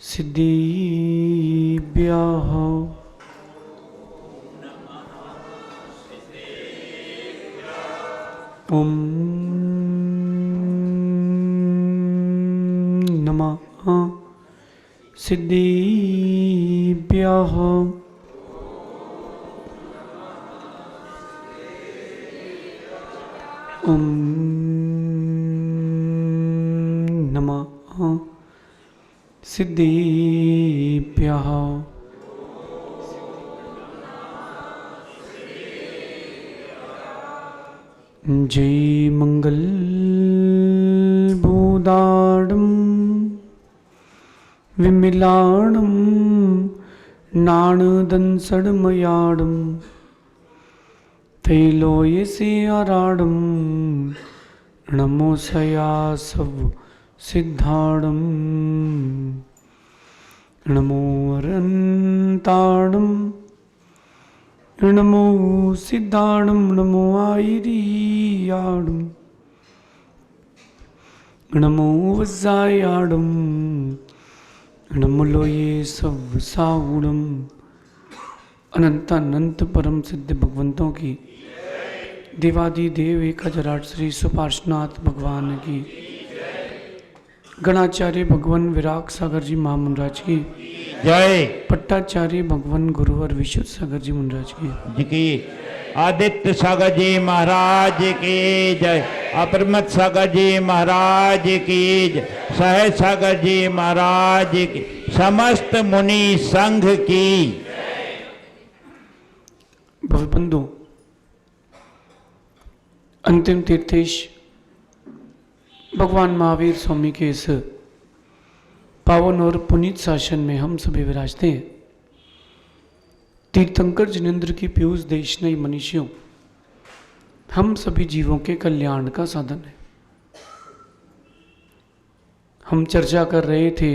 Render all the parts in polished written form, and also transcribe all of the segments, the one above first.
सिद्धिभ्यः ॐ नमः सिद्धिभ्यः ॐ नमः सिद्धिभ्यः जय मंगल भूदाडं विमिलाणं नाणदंसडमयाडं तैलोयसे आराडं नमोसया सव सिद्धाडं नमो अरन्ताडं नमो सिद्धाडं नमो आयिरीयाडं नमो वज्जायाडं नमो लोये सब साउडम। अनंत अनंत परम सिद्ध भगवंतों की देवादि देव एक हजाराट श्री सुपार्श्वनाथ भगवान की, गणाचार्य भगवान विराग सागर जी महामुंडराज की जय, पट्टाचार्य भगवान गुरु और विशुद्ध सागर जी मुंडराज की, आदित्य सागर जी महाराज की जय, अपरमत सागर जी महाराज की जय, सहज सागर जी महाराज की, समस्त मुनि संघ की। भवबंधु, अंतिम तीर्थेश भगवान महावीर स्वामी के इस पावन और पुनीत शासन में हम सभी विराजते हैं। तीर्थंकर जिनेन्द्र की पीयूष देशनयी मनीषियों, हम सभी जीवों के कल्याण का साधन है। हम चर्चा कर रहे थे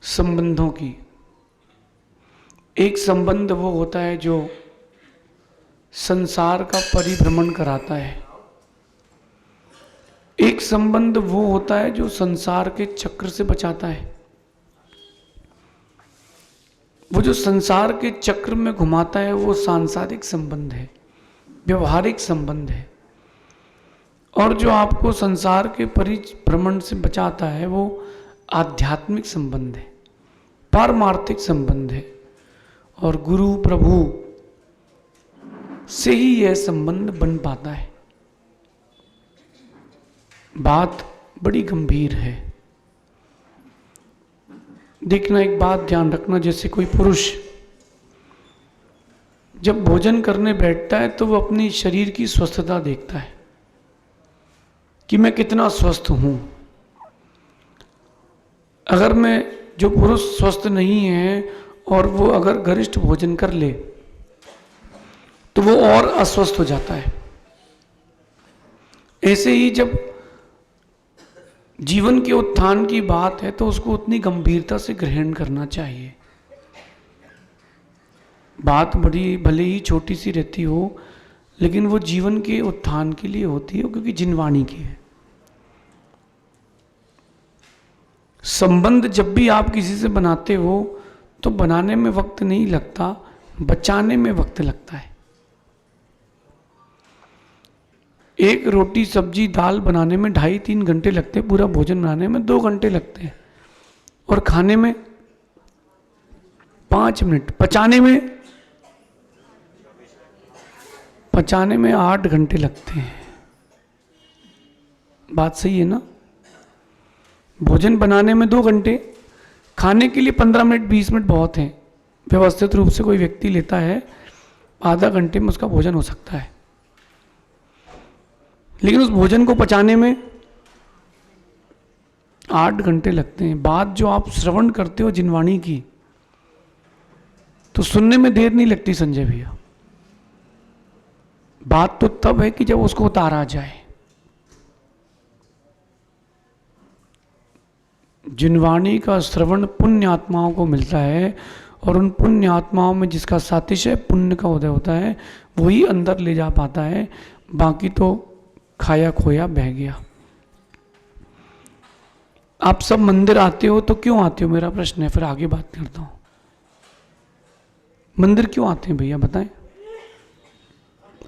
संबंधों की। एक संबंध वो होता है जो संसार का परिभ्रमण कराता है। एक संबंध वो होता है जो संसार के चक्र से बचाता है। वो जो संसार के चक्र में घुमाता है वो सांसारिक संबंध है, व्यवहारिक संबंध है। और जो आपको संसार के परिभ्रमण से बचाता है वो आध्यात्मिक संबंध है, पारमार्थिक संबंध है। और गुरु प्रभु से ही यह संबंध बन पाता है। बात बड़ी गंभीर है। देखना, एक बात ध्यान रखना, जैसे कोई पुरुष जब भोजन करने बैठता है तो वो अपनी शरीर की स्वस्थता देखता है कि मैं कितना स्वस्थ हूं। अगर मैं जो पुरुष स्वस्थ नहीं है और वो अगर गरिष्ठ भोजन कर ले तो वो और अस्वस्थ हो जाता है। ऐसे ही जब जीवन के उत्थान की बात है तो उसको उतनी गंभीरता से ग्रहण करना चाहिए। बात बड़ी भले ही छोटी सी रहती हो, लेकिन वो जीवन के उत्थान के लिए होती है, क्योंकि जिनवाणी की है। संबंध जब भी आप किसी से बनाते हो तो बनाने में वक्त नहीं लगता, बचाने में वक्त लगता है। एक रोटी सब्जी दाल बनाने में 2.5-3 घंटे लगते हैं, पूरा भोजन बनाने में 2 घंटे लगते हैं, और खाने में 5 मिनट, पचाने में 8 घंटे लगते हैं। बात सही है ना? भोजन बनाने में 2 घंटे, खाने के लिए 15 मिनट 20 मिनट बहुत हैं। व्यवस्थित रूप से कोई व्यक्ति लेता है, आधा घंटे में उसका भोजन हो सकता है, लेकिन उस भोजन को पचाने में 8 घंटे लगते हैं। बात जो आप श्रवण करते हो जिनवाणी की, तो सुनने में देर नहीं लगती संजय भैया। बात तो तब है कि जब उसको उतारा जाए। जिनवाणी का श्रवण पुण्य आत्माओं को मिलता है, और उन पुण्य आत्माओं में जिसका सातिशय पुण्य का उदय होता है वही अंदर ले जा पाता है। बाकी तो खाया खोया बह गया। आप सब मंदिर आते हो तो क्यों आते हो, मेरा प्रश्न है, फिर आगे बात करता हूं। मंदिर क्यों आते हैं भैया बताएं?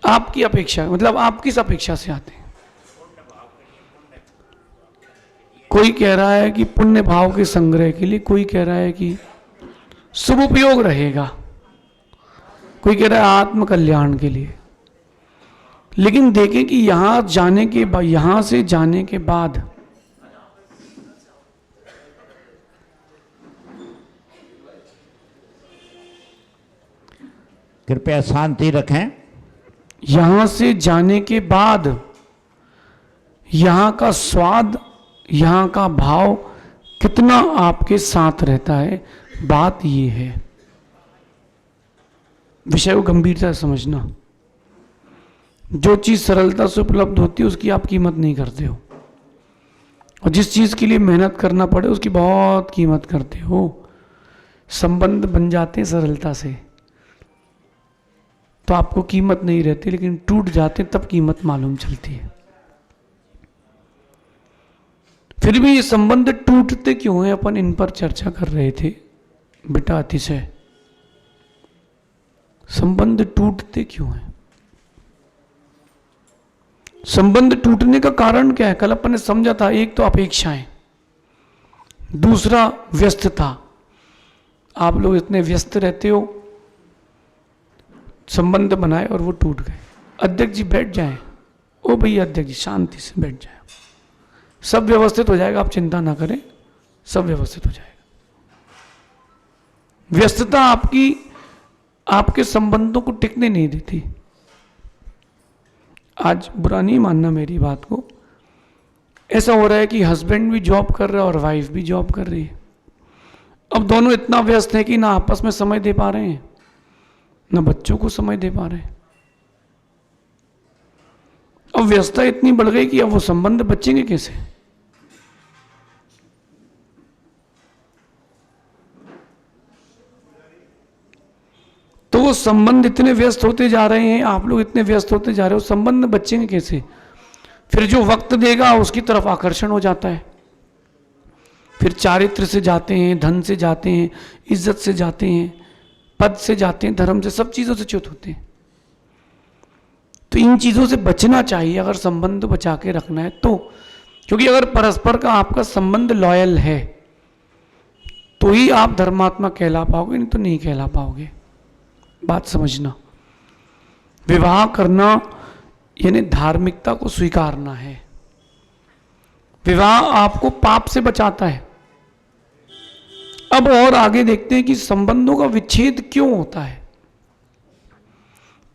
आपकी अपेक्षा, मतलब आप किस अपेक्षा से आते हैं? कोई कह रहा है कि पुण्य भाव के संग्रह के लिए, कोई कह रहा है कि शुभ उपयोग रहेगा, कोई कह रहा है आत्म कल्याण के लिए। लेकिन देखें कि यहां जाने के बाद, यहां से जाने के बाद कृपया शांति रखें। यहां से जाने के बाद यहां का स्वाद, यहां का भाव कितना आपके साथ रहता है, बात ये है। विषय को गंभीरता से समझना। जो चीज सरलता से उपलब्ध होती है उसकी आप कीमत नहीं करते हो, और जिस चीज के लिए मेहनत करना पड़े उसकी बहुत कीमत करते हो। संबंध बन जाते हैं सरलता से तो आपको कीमत नहीं रहती, लेकिन टूट जाते तब कीमत मालूम चलती है। फिर भी ये संबंध टूटते क्यों हैं, अपन इन पर चर्चा कर रहे थे बेटा अतिशय। संबंध टूटते क्यों हैं? संबंध टूटने का कारण क्या है? कल अपन ने समझा था, एक तो अपेक्षाएं, दूसरा व्यस्तता। आप लोग इतने व्यस्त रहते हो, संबंध बनाए और वो टूट गए। अध्यक्ष जी बैठ जाएं। ओ भैया अध्यक्ष जी शांति से बैठ जाएं, सब व्यवस्थित हो जाएगा, आप चिंता ना करें, सब व्यवस्थित हो जाएगा। व्यस्तता आपके संबंधों को टिकने नहीं देती। आज बुरा नहीं मानना मेरी बात को, ऐसा हो रहा है कि हस्बैंड भी जॉब कर रहा है और वाइफ भी जॉब कर रही है। अब दोनों इतना व्यस्त हैं कि ना आपस में समय दे पा रहे हैं, ना बच्चों को समय दे पा रहे हैं। अब व्यस्तता इतनी बढ़ गई कि अब वो संबंध बचेंगे कैसे? तो वो संबंध इतने व्यस्त होते जा रहे हैं, आप लोग इतने व्यस्त होते जा रहे हो, संबंध बचेंगे कैसे? फिर जो वक्त देगा उसकी तरफ आकर्षण हो जाता है, फिर चारित्र से जाते हैं, धन से जाते हैं, इज्जत से जाते हैं, पद से जाते हैं, धर्म से, सब चीजों से च्युत होते हैं। तो इन चीजों से बचना चाहिए अगर संबंध बचा के रखना है तो। क्योंकि अगर परस्पर का आपका संबंध लॉयल है तो ही आप धर्मात्मा कहला पाओगे, नहीं तो नहीं कहला पाओगे। बात समझना। विवाह करना यानी धार्मिकता को स्वीकारना है। विवाह आपको पाप से बचाता है। अब और आगे देखते हैं कि संबंधों का विच्छेद क्यों होता है।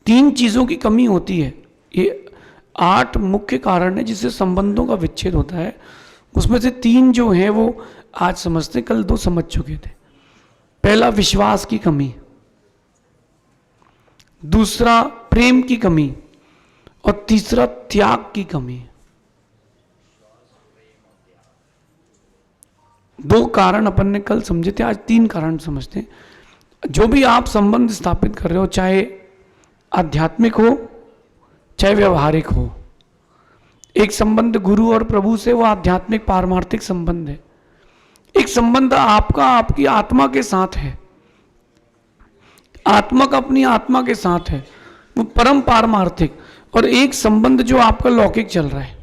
3 चीजों की कमी होती है। ये 8 मुख्य कारण है जिससे संबंधों का विच्छेद होता है। उसमें से 3 जो हैं वो आज समझते, कल 2 समझ चुके थे। पहला विश्वास की कमी, दूसरा प्रेम की कमी, और तीसरा त्याग की कमी। 2 कारण अपन ने कल समझे थे, आज 3 कारण समझते हैं। जो भी आप संबंध स्थापित कर रहे हो, चाहे आध्यात्मिक हो चाहे व्यवहारिक हो, एक संबंध गुरु और प्रभु से, वो आध्यात्मिक पारमार्थिक संबंध है। एक संबंध आपका आपकी आत्मा के साथ है, आत्मा का अपनी आत्मा के साथ है, वो परम पारमार्थिक। और एक संबंध जो आपका लौकिक चल रहा है।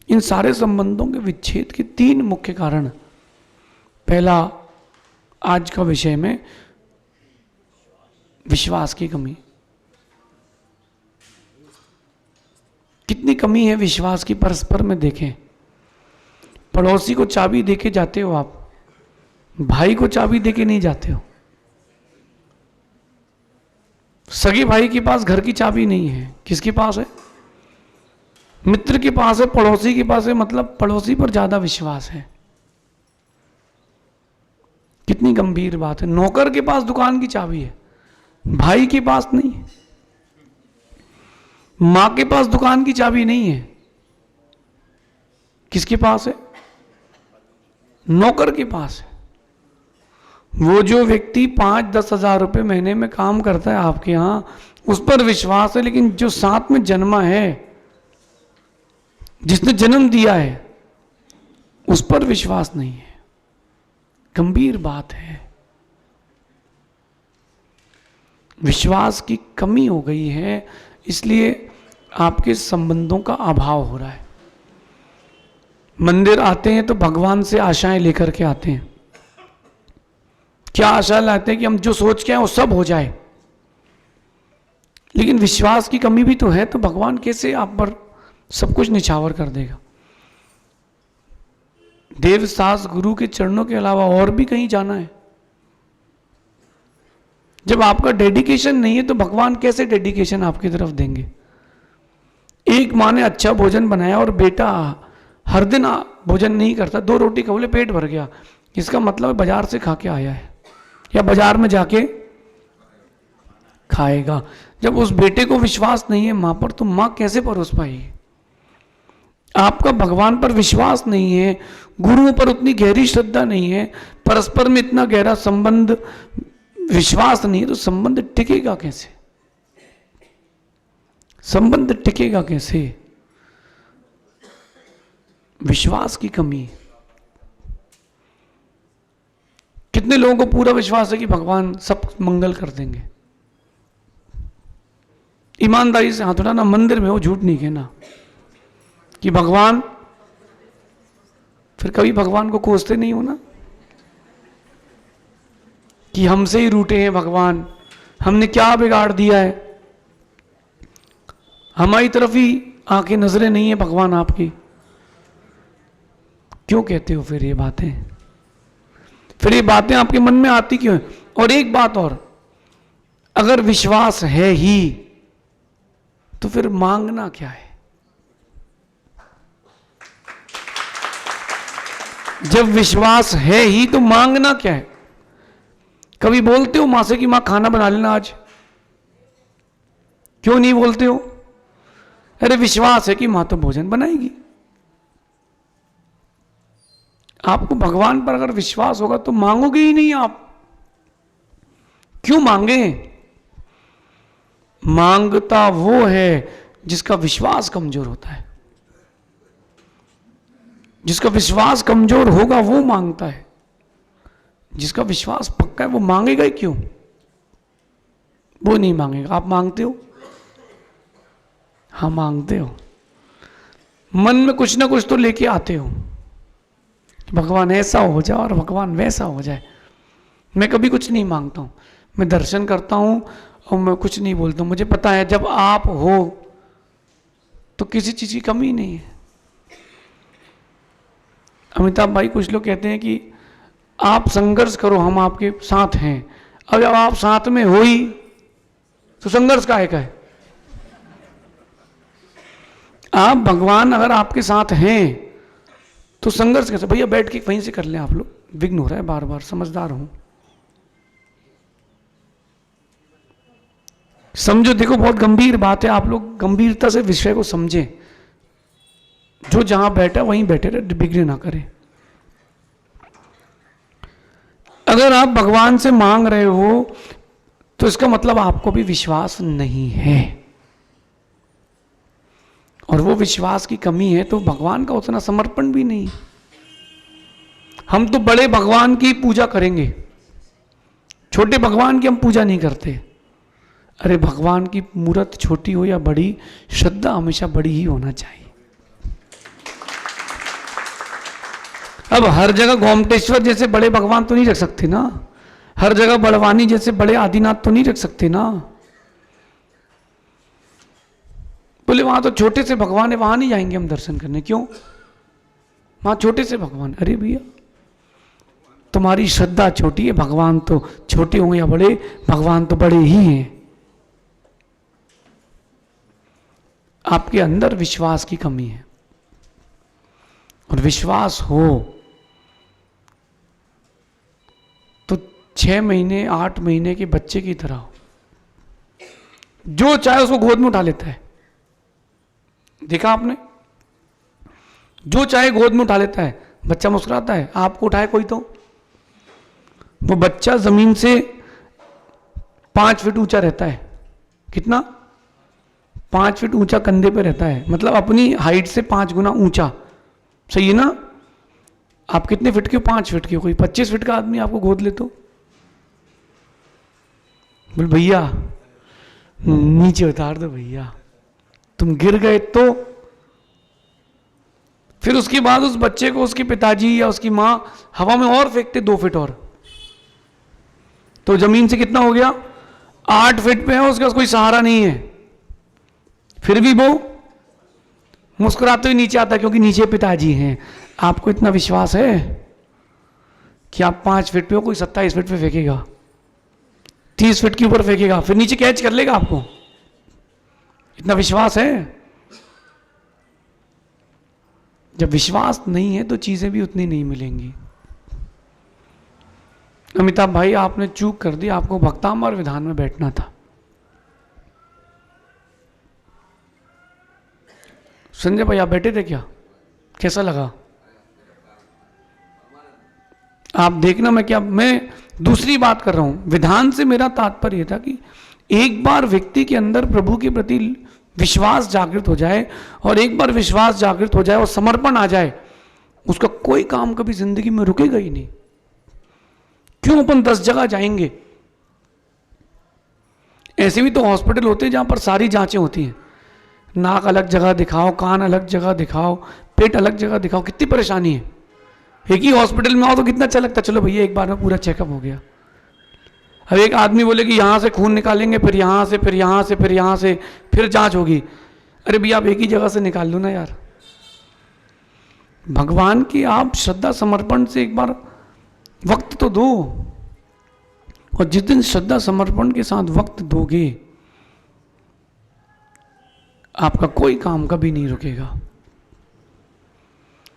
इन सारे संबंधों के विच्छेद के 3 मुख्य कारण। पहला आज का विषय में विश्वास की कमी। कितनी कमी है विश्वास की परस्पर में देखें। पड़ोसी को चाबी देके जाते हो आप, भाई को चाबी देके नहीं जाते हो। सगे भाई के पास घर की चाबी नहीं है, किसके पास है? मित्र के पास है, पड़ोसी के पास है। मतलब पड़ोसी पर ज्यादा विश्वास है। कितनी गंभीर बात है। नौकर के पास दुकान की चाबी है, भाई के पास नहीं है। मां के पास दुकान की चाबी नहीं है, किसके पास है? नौकर के पास है। वो जो व्यक्ति 5-10 हजार रुपए महीने में काम करता है आपके यहां, उस पर विश्वास है। लेकिन जो साथ में जन्मा है, जिसने जन्म दिया है, उस पर विश्वास नहीं है। गंभीर बात है, विश्वास की कमी हो गई है, इसलिए आपके संबंधों का अभाव हो रहा है। मंदिर आते हैं तो भगवान से आशाएं लेकर के आते हैं। क्या आशा लाते हैं कि हम जो सोच के आए वो सब हो जाए, लेकिन विश्वास की कमी भी तो है, तो भगवान कैसे आप पर सब कुछ निछावर कर देगा। देव सास गुरु के चरणों के अलावा और भी कहीं जाना है। जब आपका डेडिकेशन नहीं है तो भगवान कैसे डेडिकेशन आपकी तरफ देंगे। एक माँ ने अच्छा भोजन बनाया और बेटा हर दिन भोजन नहीं करता, 2 रोटी खा बोले पेट भर गया, इसका मतलब बाजार से खा के आया है या बाजार में जाके खाएगा। जब उस बेटे को विश्वास नहीं है माँ पर, तो माँ कैसे परोस पाएगी। आपका भगवान पर विश्वास नहीं है, गुरुओं पर उतनी गहरी श्रद्धा नहीं है, परस्पर में इतना गहरा संबंध विश्वास नहीं है, तो संबंध टिकेगा कैसे। संबंध टिकेगा कैसे। विश्वास की कमी। कितने लोगों को पूरा विश्वास है कि भगवान सब मंगल कर देंगे। ईमानदारी से हाथ उठाना, मंदिर में हो झूठ नहीं कहना कि भगवान, फिर कभी भगवान को कोसते नहीं हो ना कि हमसे ही रूठे हैं भगवान, हमने क्या बिगाड़ दिया है, हमारी तरफ ही आंखें नजरें नहीं है भगवान आपकी। क्यों कहते हो फिर ये बातें, फिर ये बातें आपके मन में आती क्यों है। और एक बात और, अगर विश्वास है ही तो फिर मांगना क्या है। जब विश्वास है ही तो मांगना क्या है। कभी बोलते हो मां से कि मां खाना बना लेना आज, क्यों नहीं बोलते हो। अरे विश्वास है कि मां तो भोजन बनाएगी। आपको भगवान पर अगर विश्वास होगा तो मांगोगे ही नहीं आप। क्यों मांगे। मांगता वो है जिसका विश्वास कमजोर होता है। जिसका विश्वास कमजोर होगा वो मांगता है, जिसका विश्वास पक्का है वो मांगेगा ही क्यों। वो नहीं मांगेगा। आप मांगते हो। हाँ मांगते हो, मन में कुछ ना कुछ तो लेके आते हो, भगवान ऐसा हो जाए और भगवान वैसा हो जाए। मैं कभी कुछ नहीं मांगता हूं, मैं दर्शन करता हूं और मैं कुछ नहीं बोलता हूं। मुझे पता है जब आप हो तो किसी चीज की कमी नहीं है। अमिताभ भाई, कुछ लोग कहते हैं कि आप संघर्ष करो हम आपके साथ हैं। अब जब आप साथ में हो ही तो संघर्ष काहे का है। आप भगवान अगर आपके साथ हैं तो संघर्ष कैसे। भैया बैठ के वहीं से कर लें आप लोग, विघ्न हो रहा है बार बार, समझदार हूं। समझो, देखो बहुत गंभीर बात है, आप लोग गंभीरता से विषय को समझें। जो जहां बैठा वहीं बैठे रहे, बिगड़े ना करें। अगर आप भगवान से मांग रहे हो तो इसका मतलब आपको भी विश्वास नहीं है, और वो विश्वास की कमी है तो भगवान का उतना समर्पण भी नहीं। हम तो बड़े भगवान की पूजा करेंगे, छोटे भगवान की हम पूजा नहीं करते। अरे भगवान की मूर्त छोटी हो या बड़ी, श्रद्धा हमेशा बड़ी ही होना चाहिए। अब हर जगह गोमटेश्वर जैसे बड़े भगवान तो नहीं रख सकते ना, हर जगह बड़वानी जैसे बड़े आदिनाथ तो नहीं रख सकते ना। बोले वहां तो छोटे से भगवान है, वहां नहीं जाएंगे हम दर्शन करने। क्यों, वहां छोटे से भगवान। अरे भैया तुम्हारी श्रद्धा छोटी है, भगवान तो छोटे होंगे या बड़े, भगवान तो बड़े ही हैं। आपके अंदर विश्वास की कमी है, और विश्वास हो तो 6 महीने 8 महीने के बच्चे की तरह हो, जो चाहे उसको गोद में उठा लेता है। देखा आपने, जो चाहे गोद में उठा लेता है, बच्चा मुस्कुराता है। आपको उठाए कोई तो वो बच्चा जमीन से 5 फीट ऊंचा रहता है। कितना, 5 फीट ऊंचा कंधे पे रहता है, मतलब अपनी हाइट से 5 गुना ऊंचा। सही है ना। आप कितने फिट के हो? 5 फीट के हो। कोई 25 फीट का आदमी आपको गोद ले तो बोल भैया नीचे उतार दो भैया, तुम गिर गए तो। फिर उसके बाद उस बच्चे को उसके पिताजी या उसकी मां हवा में और फेंकते 2 फीट और, तो जमीन से कितना हो गया? 8 फीट पे है, उसके पास कोई सहारा नहीं है, फिर भी वो मुस्कुराते हुए नीचे आता है क्योंकि नीचे पिताजी हैं। आपको इतना विश्वास है कि आप 5 फीट पे हो, कोई 27 फीट पे फेंकेगा, 30 फीट के ऊपर फेंकेगा, फिर नीचे कैच कर लेगा आपको? इतना विश्वास है? जब विश्वास नहीं है तो चीजें भी उतनी नहीं मिलेंगी। अमिताभ भाई आपने चूक कर दी, आपको भक्तामर विधान में बैठना था। संजय भाई आप बैठे थे क्या? कैसा लगा? आप देखना, मैं दूसरी बात कर रहा हूं। विधान से मेरा तात्पर्य यह था कि एक बार व्यक्ति के अंदर प्रभु के प्रति विश्वास जागृत हो जाए, और एक बार विश्वास जागृत हो जाए और समर्पण आ जाए, उसका कोई काम कभी जिंदगी में रुकेगा ही नहीं। क्यों अपन 10 जगह जाएंगे? ऐसे भी तो हॉस्पिटल होते हैं जहां पर सारी जांचें होती हैं, नाक अलग जगह दिखाओ, कान अलग जगह दिखाओ, पेट अलग जगह दिखाओ, कितनी परेशानी है। एक ही हॉस्पिटल में आओ तो कितना अच्छा लगता है, चलो भैया एक बार में पूरा चेकअप हो गया। अब एक आदमी बोले कि यहां से खून निकालेंगे, फिर यहां से, फिर यहां से, फिर यहां से, फिर जांच होगी। अरे भैया आप एक ही जगह से निकाल लो ना यार। भगवान की आप श्रद्धा समर्पण से एक बार वक्त तो दो, और जिस दिन श्रद्धा समर्पण के साथ वक्त दोगे, आपका कोई काम कभी नहीं रुकेगा।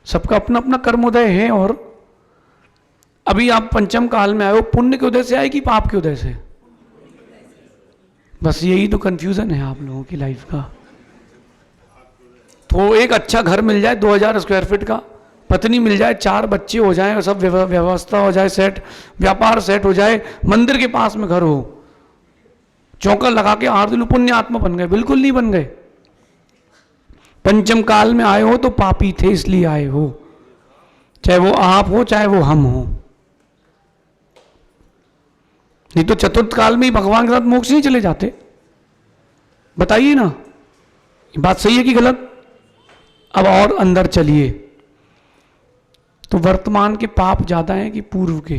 सबका अपना अपना कर्मोदय है, और अभी आप पंचम काल में आए हो, पुण्य के उदय से आए कि पाप के उदय से? बस यही तो कंफ्यूजन है आप लोगों की लाइफ का। तो एक अच्छा घर मिल जाए 2000 स्क्वायर फीट का, पत्नी मिल जाए, 4 बच्चे हो जाए, सब व्यवस्था हो जाए, सेट व्यापार सेट हो जाए, मंदिर के पास में घर हो, चौका लगा के आर दिन पुण्य आत्मा बन गए? बिल्कुल नहीं बन गए। पंचम काल में आए हो तो पापी थे इसलिए आए हो, चाहे वो आप हो चाहे वो हम हो। नहीं तो चतुर्थ काल में ही भगवान के साथ मोक्ष नहीं चले जाते? बताइए ना, ये बात सही है कि गलत? अब और अंदर चलिए, तो वर्तमान के पाप ज्यादा हैं कि पूर्व के?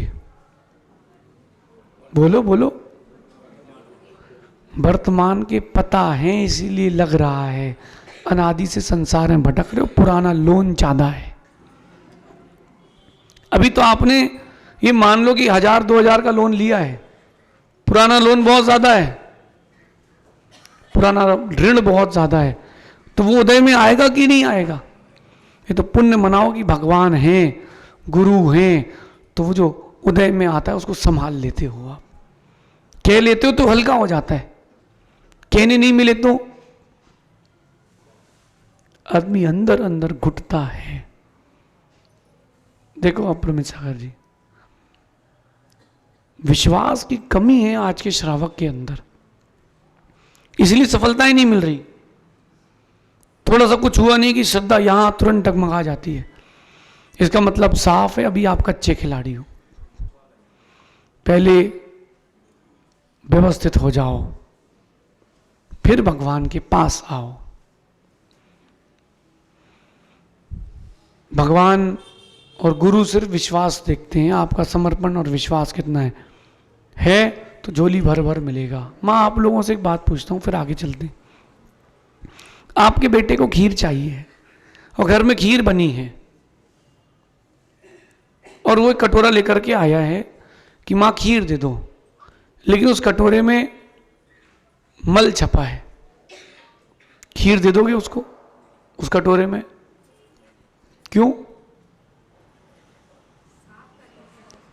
बोलो बोलो। वर्तमान के पता है इसीलिए लग रहा है, अनादि से संसार में भटक रहे हो, पुराना लोन ज्यादा है। अभी तो आपने ये मान लो कि 1000-2000 का लोन लिया है, पुराना लोन बहुत ज्यादा है, पुराना ऋण बहुत ज्यादा है, तो वो उदय में आएगा कि नहीं आएगा? ये तो पुण्य मनाओ कि भगवान हैं, गुरु हैं, तो वो जो उदय में आता है उसको संभाल लेते हो। आप कह लेते हो तो हल्का हो जाता है, कहने नहीं मिले तो आदमी अंदर अंदर घुटता है। देखो आप प्रमित सागर जी, विश्वास की कमी है आज के श्रावक के अंदर, इसलिए सफलता ही नहीं मिल रही। थोड़ा सा कुछ हुआ नहीं कि श्रद्धा यहां तुरंत डगमगा जाती है। इसका मतलब साफ है, अभी आप कच्चे खिलाड़ी हो। पहले व्यवस्थित हो जाओ, फिर भगवान के पास आओ। भगवान और गुरु सिर्फ विश्वास देखते हैं, आपका समर्पण और विश्वास कितना है तो झोली भर भर मिलेगा। मां आप लोगों से एक बात पूछता हूं, फिर आगे चलते हैं। आपके बेटे को खीर चाहिए और घर में खीर बनी है, और वो एक कटोरा लेकर के आया है कि मां खीर दे दो, लेकिन उस कटोरे में मल छपा है। खीर दे दोगे उसको उस कटोरे में? क्यों?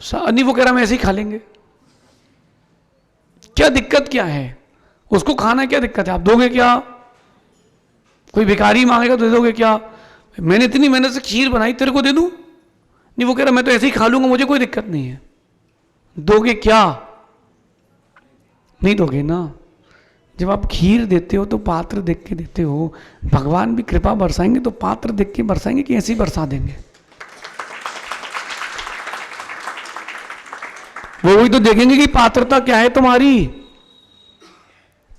नहीं, वो कह रहा मैं ऐसे ही खा लेंगे। क्या दिक्कत क्या है? उसको खाना क्या दिक्कत है? आप दोगे क्या? कोई भिखारी मांगेगा तो दे दोगे क्या? मैंने इतनी मेहनत से खीर बनाई, तेरे को दे दूं? नहीं, वो कह रहा मैं तो ऐसे ही खा लूंगा, मुझे कोई दिक्कत नहीं है। दोगे क्या? नहीं दोगे ना। जब आप खीर देते हो तो पात्र देख के देते हो। भगवान भी कृपा बरसाएंगे तो पात्र देख के बरसाएंगे कि ऐसे ही बरसा देंगे? वो वही तो देखेंगे कि पात्रता क्या है तुम्हारी,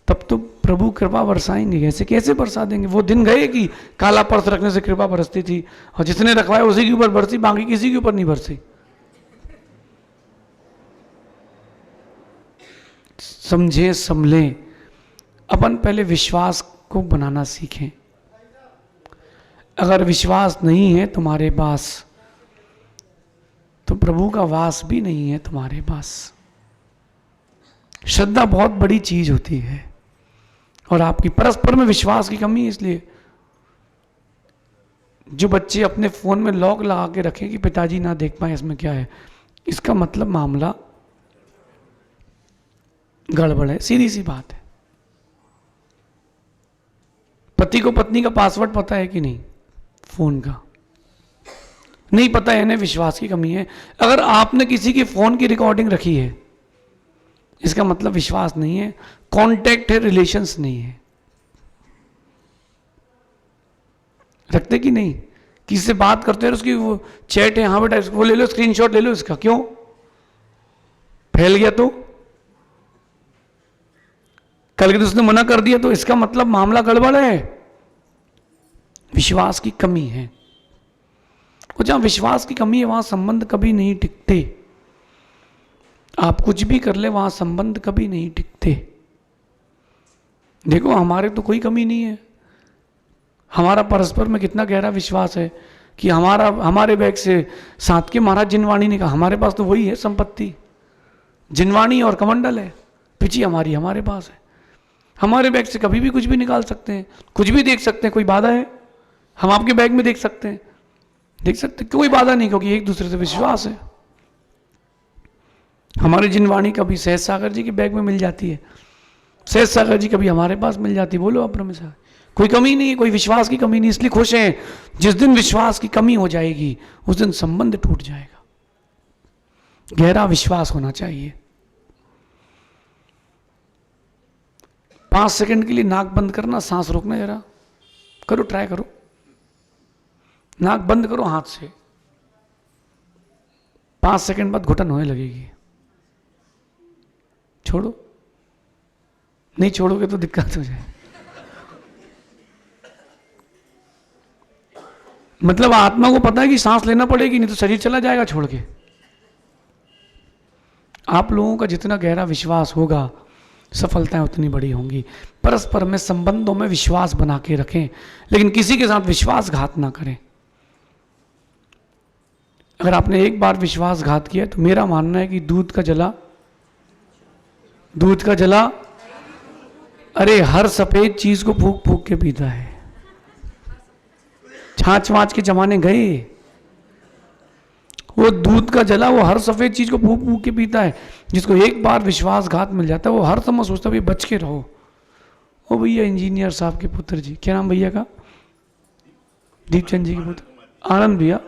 तब तो प्रभु कृपा बरसाएंगे। ऐसे कैसे बरसा देंगे? वो दिन गए कि काला पर्स रखने से कृपा बरसती थी, और जिसने रखवाया उसी के ऊपर बरसी, बाकी किसी के ऊपर नहीं बरसी। समझे, संभले, अपन पहले विश्वास को बनाना सीखें। अगर विश्वास नहीं है तुम्हारे पास, तो प्रभु का वास भी नहीं है तुम्हारे पास। श्रद्धा बहुत बड़ी चीज होती है, और आपकी परस्पर में विश्वास की कमी है। इसलिए जो बच्चे अपने फोन में लॉक लगा के रखें कि पिताजी ना देख पाए इसमें क्या है, इसका मतलब मामला गड़बड़ है, सीधी सी बात है। पति को पत्नी का पासवर्ड पता है कि नहीं? फोन का नहीं पता है, इन्हें विश्वास की कमी है। अगर आपने किसी के फोन की रिकॉर्डिंग रखी है, इसका मतलब विश्वास नहीं है, कांटेक्ट है, रिलेशंस नहीं है। रखते कि नहीं? किसी से बात करते हैं, उसकी वो चैट है, हाँ बेटा वो ले लो, स्क्रीनशॉट ले लो इसका, क्यों? फैल गया तो कल के उसने मना कर दिया, तो इसका मतलब मामला गड़बड़ है, विश्वास की कमी है। और जहां विश्वास की कमी है वहां संबंध कभी नहीं टिकते। आप कुछ भी कर ले, वहां संबंध कभी नहीं टिकते। देखो हमारे तो कोई कमी नहीं है, हमारा परस्पर में कितना गहरा विश्वास है कि हमारे बैग से साथ के महाराज जिनवाणी ने कहा, हमारे पास तो वही है संपत्ति, जिनवाणी और कमंडल है, पिछी हमारे पास है। हमारे बैग से कभी भी कुछ भी निकाल सकते हैं, कुछ भी देख सकते हैं, कोई बाधा है? हम आपके बैग में देख सकते हैं, कोई बाधा नहीं, क्योंकि एक दूसरे से विश्वास है। हमारी जिनवाणी कभी सहज सागर जी के बैग में मिल जाती है, सहज सागर जी कभी हमारे पास मिल जाती है। बोलो आप परमेश्वर, कोई कमी नहीं है, कोई विश्वास की कमी नहीं। इसलिए खुश हैं, जिस दिन विश्वास की कमी हो जाएगी उस दिन संबंध टूट जाएगा। गहरा विश्वास होना चाहिए। 5 सेकंड के लिए नाक बंद करना, सांस रोकना, जरा करो, ट्राई करो, नाक बंद करो हाथ से, 5 सेकंड बाद घुटन होने लगेगी। छोड़ो, नहीं छोड़ोगे तो दिक्कत हो जाए। मतलब आत्मा को पता है कि सांस लेना पड़ेगी, नहीं तो शरीर चला जाएगा छोड़ के। आप लोगों का जितना गहरा विश्वास होगा, सफलताएं उतनी बड़ी होंगी। परस्पर में संबंधों में विश्वास बना के रखें, लेकिन किसी के साथ विश्वासघात ना करें। अगर आपने एक बार विश्वासघात किया तो मेरा मानना है कि दूध का जला, अरे हर सफेद चीज को फूक फूक के पीता है। छाछ वाछ के जमाने गए, वो दूध का जला, वो हर सफेद चीज को फूक फूक के पीता है। जिसको एक बार विश्वासघात मिल जाता है वो हर समय सोचता है बच के रहो। ओ भैया इंजीनियर साहब के पुत्र जी, क्या नाम भैया का? दीपचंद जी के पुत्र, आनंद भैया,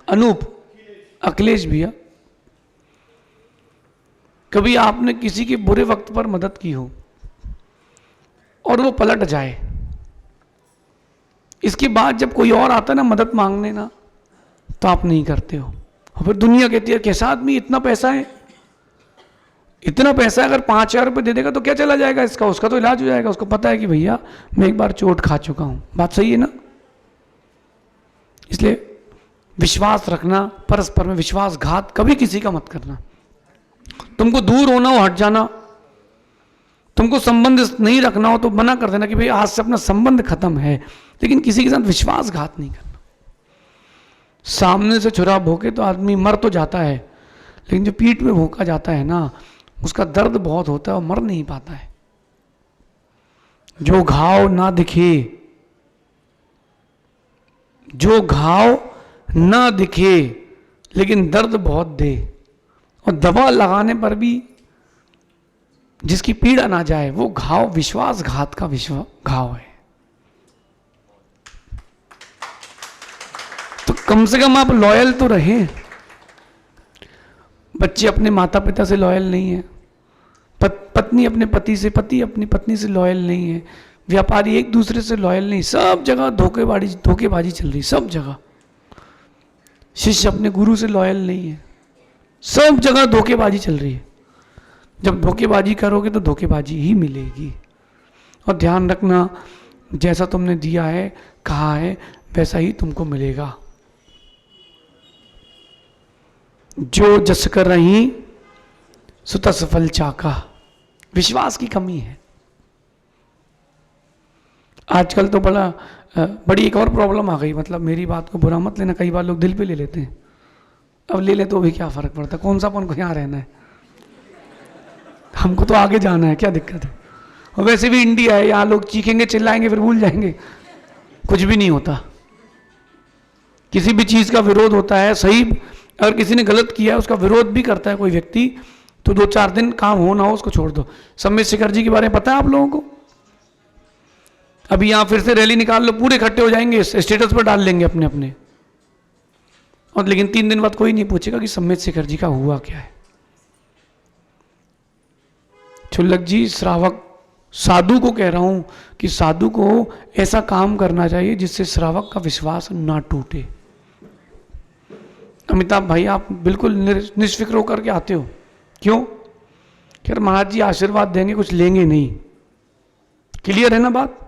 अनूप, अखिलेश भैया। कभी आपने किसी के बुरे वक्त पर मदद की हो और वो पलट जाए, इसके बाद जब कोई और आता ना मदद मांगने ना, तो आप नहीं करते हो। और फिर दुनिया कहती है कैसा आदमी, इतना पैसा है, अगर 5,000 रुपये दे देगा तो क्या चला जाएगा इसका, उसका तो इलाज हो जाएगा। उसको पता है कि भैया मैं एक बार चोट खा चुका हूं। बात सही है ना? इसलिए विश्वास रखना, परस्पर में विश्वासघात कभी किसी का मत करना। तुमको दूर होना हो हट जाना, तुमको संबंध नहीं रखना हो तो मना कर देना कि भाई आज से अपना संबंध खत्म है, लेकिन किसी के साथ विश्वासघात नहीं करना। सामने से छुरा भोंके तो आदमी मर तो जाता है, लेकिन जो पीठ में भोंका जाता है ना, उसका दर्द बहुत होता है और मर नहीं पाता है। जो घाव ना दिखे लेकिन दर्द बहुत दे, और दवा लगाने पर भी जिसकी पीड़ा ना जाए, वो घाव विश्वासघात का घाव है। तो कम से कम आप लॉयल तो रहें। बच्चे अपने माता पिता से लॉयल नहीं है, पत्नी अपने पति से, पति अपनी पत्नी से लॉयल नहीं है, व्यापारी एक दूसरे से लॉयल नहीं, सब जगह धोखेबाजी चल रही, सब जगह। शिष्य अपने गुरु से लॉयल नहीं है, सब जगह धोखेबाजी चल रही है। जब धोखेबाजी करोगे तो धोखेबाजी ही मिलेगी। और ध्यान रखना, जैसा तुमने दिया है, कहा है, वैसा ही तुमको मिलेगा। जो जस कर रही सो तस फल चाका। विश्वास की कमी है आजकल तो। बड़ी एक और प्रॉब्लम आ गई, मतलब मेरी बात को बुरा मत लेना, कई बार लोग दिल पे ले लेते हैं। अब ले ले तो भी क्या फर्क पड़ता, कौन सा अपन को यहाँ रहना है, हमको तो आगे जाना है, क्या दिक्कत है। और वैसे भी इंडिया है, यहाँ लोग चीखेंगे चिल्लाएंगे फिर भूल जाएंगे, कुछ भी नहीं होता। किसी भी चीज़ का विरोध होता है, सही अगर किसी ने गलत किया है उसका विरोध भी करता है कोई व्यक्ति, तो 2-4 दिन काम हो ना हो उसको छोड़ दो। सम्मेद शेखर जी के बारे में पता है आप लोगों को? अभी यहाँ फिर से रैली निकाल लो, पूरे इकट्ठे हो जाएंगे, स्टेटस पर डाल लेंगे अपने अपने, और लेकिन 3 दिन बाद कोई नहीं पूछेगा कि सम्मेद शेखर जी का हुआ क्या है। छुल्लक जी, श्रावक साधु को कह रहा हूं कि साधु को ऐसा काम करना चाहिए जिससे श्रावक का विश्वास ना टूटे। अमिताभ भाई, आप बिल्कुल निष्फिक्र होकर के आते हो, क्यों? कि महाराज जी आशीर्वाद देंगे, कुछ लेंगे नहीं। क्लियर है ना बात?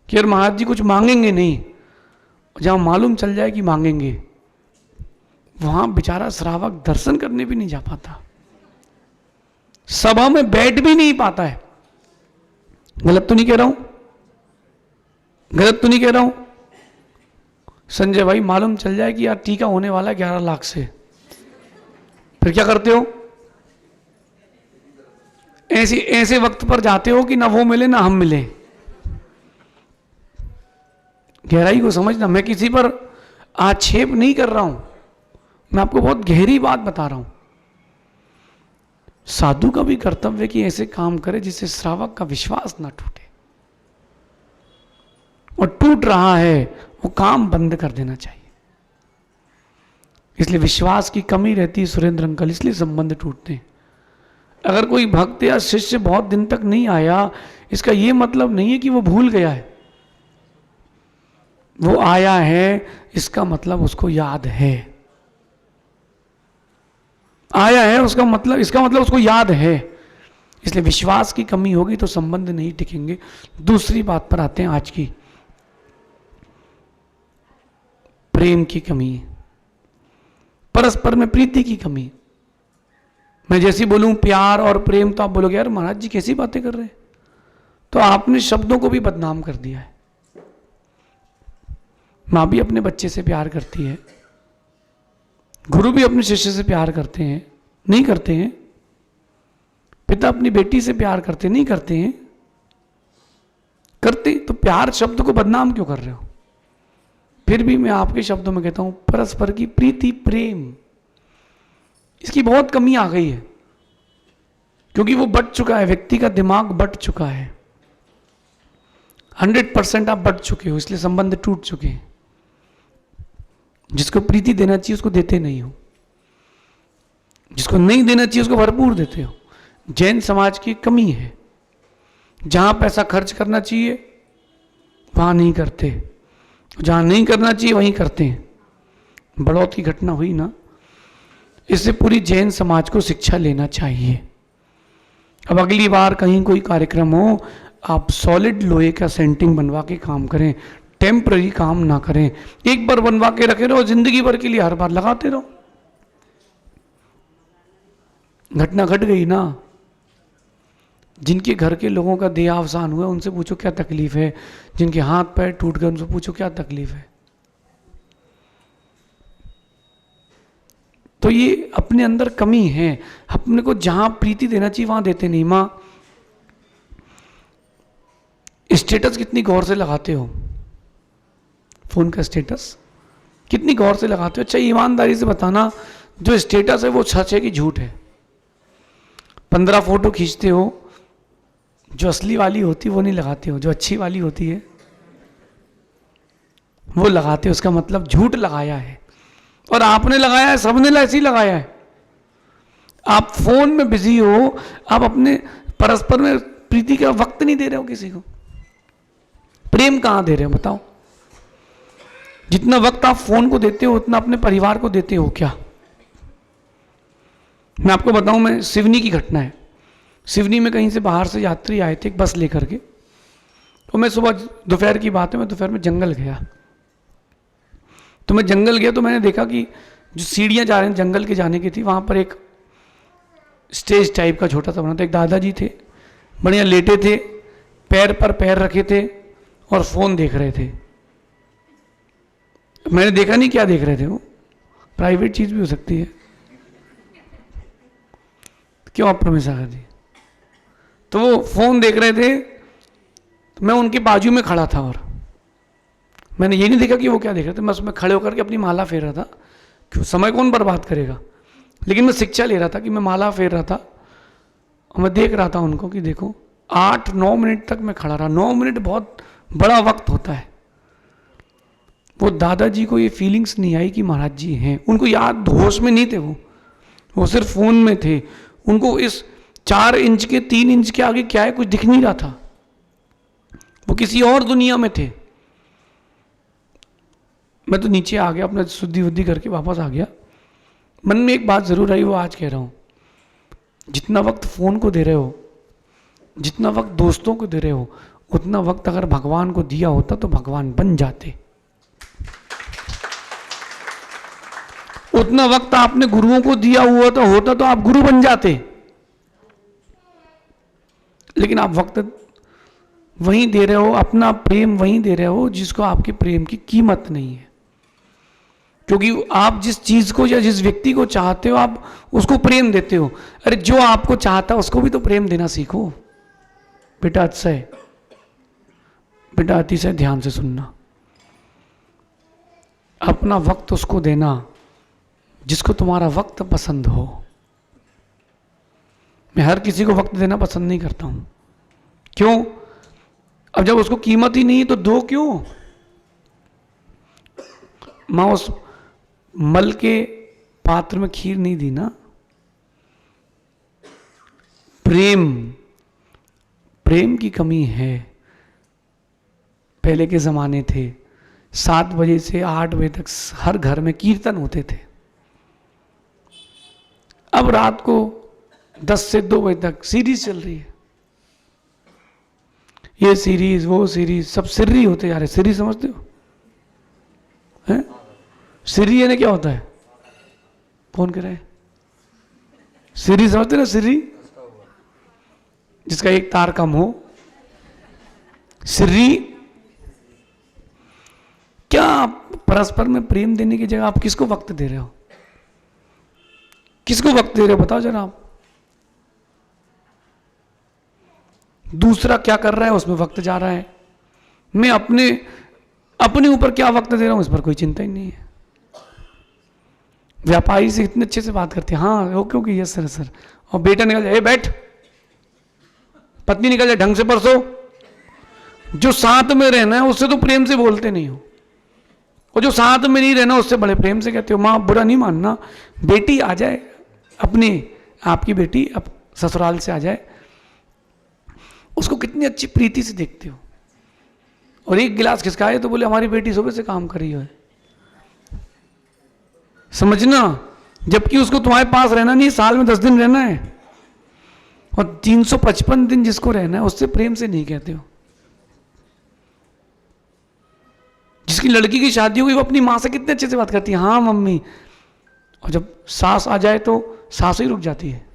कि महाराज जी कुछ मांगेंगे नहीं, जहां मालूम चल जाए कि मांगेंगे, वहां बेचारा श्रावक दर्शन करने भी नहीं जा पाता, सभा में बैठ भी नहीं पाता है। गलत तो नहीं कह रहा हूं? गलत तो नहीं कह रहा हूं? संजय भाई, मालूम चल जाए कि यार टीका होने वाला है 11 लाख से, फिर क्या करते हो? ऐसे वक्त पर जाते हो कि ना वो मिले ना हम मिले। गहराई को समझना, मैं किसी पर आक्षेप नहीं कर रहा हूं, मैं आपको बहुत गहरी बात बता रहा हूं। साधु का भी कर्तव्य कि ऐसे काम करे जिससे श्रावक का विश्वास ना टूटे, और टूट रहा है वो काम बंद कर देना चाहिए। इसलिए विश्वास की कमी रहती है सुरेंद्र अंकल, इसलिए संबंध टूटते हैं। अगर कोई भक्त या शिष्य बहुत दिन तक नहीं आया, इसका यह मतलब नहीं है कि वो भूल गया है। वो आया है, इसका मतलब उसको याद है। आया है उसका मतलब, इसका मतलब उसको याद है। इसलिए विश्वास की कमी होगी तो संबंध नहीं टिकेंगे। दूसरी बात पर आते हैं आज की, प्रेम की कमी, परस्पर में प्रीति की कमी। मैं जैसी बोलूं प्यार और प्रेम, तो आप बोलोगे यार महाराज जी कैसी बातें कर रहे हैं, तो आपने शब्दों को भी बदनाम कर दिया है। मां भी अपने बच्चे से प्यार करती है, गुरु भी अपने शिष्य से प्यार करते हैं, नहीं करते हैं? पिता अपनी बेटी से प्यार करते नहीं करते हैं? करते, तो प्यार शब्द को बदनाम क्यों कर रहे हो? फिर भी मैं आपके शब्दों में कहता हूं परस्पर की प्रीति, प्रेम, इसकी बहुत कमी आ गई है, क्योंकि वो बट चुका है, व्यक्ति का दिमाग बट चुका है। 100% आप बट चुके हो, इसलिए संबंध टूट चुके हैं। जिसको प्रीति देना चाहिए उसको देते नहीं हो, जिसको नहीं देना चाहिए उसको भरपूर देते हो। जैन समाज की कमी है, जहां पैसा खर्च करना चाहिए वहां नहीं करते, जहां नहीं करना चाहिए वहीं करते हैं। बड़ौत की घटना हुई ना, इससे पूरी जैन समाज को शिक्षा लेना चाहिए। अब अगली बार कहीं कोई कार्यक्रम हो, आप सॉलिड लोहे का सेंटिंग बनवा के काम करें, टेम्पररी काम ना करें। एक बार बनवा के रखे रहो, जिंदगी भर के लिए हर बार लगाते रहो। घटना घट गई ना, जिनके घर के लोगों का देहावसान हुआ उनसे पूछो क्या तकलीफ है, जिनके हाथ पैर टूट गए उनसे पूछो क्या तकलीफ है। तो ये अपने अंदर कमी है, अपने को जहां प्रीति देना चाहिए वहां देते नहीं। मां, स्टेटस कितनी गौर से लगाते हो? फोन का स्टेटस कितनी गौर से लगाते हो? अच्छा ईमानदारी से बताना, जो स्टेटस है वो सच है कि झूठ है? 15 फोटो खींचते हो, जो असली वाली होती है वो नहीं लगाते हो, जो अच्छी वाली होती है वो लगाते हो। उसका मतलब झूठ लगाया है, और आपने लगाया है, सबने ऐसे ही लगाया है। आप फोन में बिजी हो, आप अपने परस्पर में प्रीति का वक्त नहीं दे रहे हो किसी को। प्रेम कहां दे रहे हो बताओ? जितना वक्त आप फोन को देते हो उतना अपने परिवार को देते हो क्या? मैं आपको बताऊं, मैं सिवनी की घटना है। सिवनी में कहीं से बाहर से यात्री आए थे एक बस लेकर के, तो मैं सुबह, दोपहर की बात है, मैं दोपहर में जंगल गया। तो मैं जंगल गया तो मैंने देखा कि जो सीढ़ियाँ जा रहे हैं जंगल के जाने की थी, वहाँ पर एक स्टेज टाइप का छोटा सा बना था। एक दादाजी थे, बढ़िया लेटे थे, पैर पर पैर रखे थे और फ़ोन देख रहे थे। मैंने देखा नहीं क्या देख रहे थे, वो प्राइवेट चीज़ भी हो सकती है, क्यों आप परमिशन कर दी। तो वो फ़ोन देख रहे थे, तो मैं उनके बाजू में खड़ा था और मैंने ये नहीं देखा कि वो क्या देख रहे थे। मैं उसमें खड़े होकर के अपनी माला फेर रहा था, क्यों, समय कौन बर्बाद करेगा। लेकिन मैं शिक्षा ले रहा था कि मैं माला फेर रहा था और मैं देख रहा था उनको कि देखो 8-9 मिनट तक मैं खड़ा रहा। 9 मिनट बहुत बड़ा वक्त होता है। वो दादाजी को ये फीलिंग्स नहीं आई कि महाराज जी हैं, उनको याद, होश में नहीं थे, वो सिर्फ फ़ोन में थे। उनको इस 4 इंच के 3 इंच के आगे क्या है कुछ दिख नहीं रहा था, वो किसी और दुनिया में थे। मैं तो नीचे आ गया, अपना शुद्धि वुद्धि करके वापस आ गया। मन में एक बात जरूर आई, वो आज कह रहा हूं, जितना वक्त फोन को दे रहे हो, जितना वक्त दोस्तों को दे रहे हो, उतना वक्त अगर भगवान को दिया होता तो भगवान बन जाते। उतना वक्त आपने गुरुओं को दिया हुआ तो होता तो आप गुरु बन जाते। लेकिन आप वक्त वहीं दे रहे हो, अपना प्रेम वहीं दे रहे हो जिसको आपके प्रेम की कीमत नहीं है। क्योंकि आप जिस चीज को या जिस व्यक्ति को चाहते हो आप उसको प्रेम देते हो। अरे जो आपको चाहता है उसको भी तो प्रेम देना सीखो। बेटा अतिशय, बेटा अतिशय ध्यान से सुनना, अपना वक्त उसको देना जिसको तुम्हारा वक्त पसंद हो। मैं हर किसी को वक्त देना पसंद नहीं करता हूं। क्यों? अब जब उसको कीमत ही नहीं है तो दो क्यों? मां उस मल के पात्र में खीर नहीं दी ना। प्रेम की कमी है। पहले के जमाने थे 7 बजे से 8 बजे तक हर घर में कीर्तन होते थे। अब रात को 10 से 2 बजे तक सीरीज चल रही है। ये सीरीज वो सीरीज सब सिर्री होते जा रहे। सिर्री समझते हो? हैं? सिर्री यानी क्या होता है? कौन कह रहा है? सिर्री समझते ना? सिर्री जिसका एक तार कम हो, सिर्री। क्या आप परस्पर में प्रेम देने की जगह आप किसको वक्त दे रहे हो? किसको वक्त दे रहे हो बताओ जरा आप। दूसरा क्या कर रहा है उसमें वक्त जा रहा है। मैं अपने ऊपर क्या वक्त दे रहा हूं इस पर कोई चिंता ही नहीं है। व्यापारी से इतने अच्छे से बात करते हैं, हाँ okay okay yes sir sir, और बेटा निकल जाए बैठ, पत्नी निकल जाए ढंग से परसो। जो साथ में रहना है उससे तो प्रेम से बोलते नहीं हो, और जो साथ में नहीं रहना उससे बड़े प्रेम से कहते हो। माँ बुरा नहीं मानना, बेटी आ जाए अपनी, आपकी बेटी अब ससुराल से आ जाए, उसको कितनी अच्छी प्रीति से देखते हो। और एक गिलास खिसकाए तो बोले हमारी बेटी सुबह से काम कर रही है। समझना, जबकि उसको तुम्हारे पास रहना नहीं, साल में 10 दिन रहना है, और 355 दिन जिसको रहना है उससे प्रेम से नहीं कहते हो। जिसकी लड़की की शादी हो गई वो अपनी माँ से कितने अच्छे से बात करती है, हाँ मम्मी, और जब सास आ जाए तो सास ही रुक जाती है।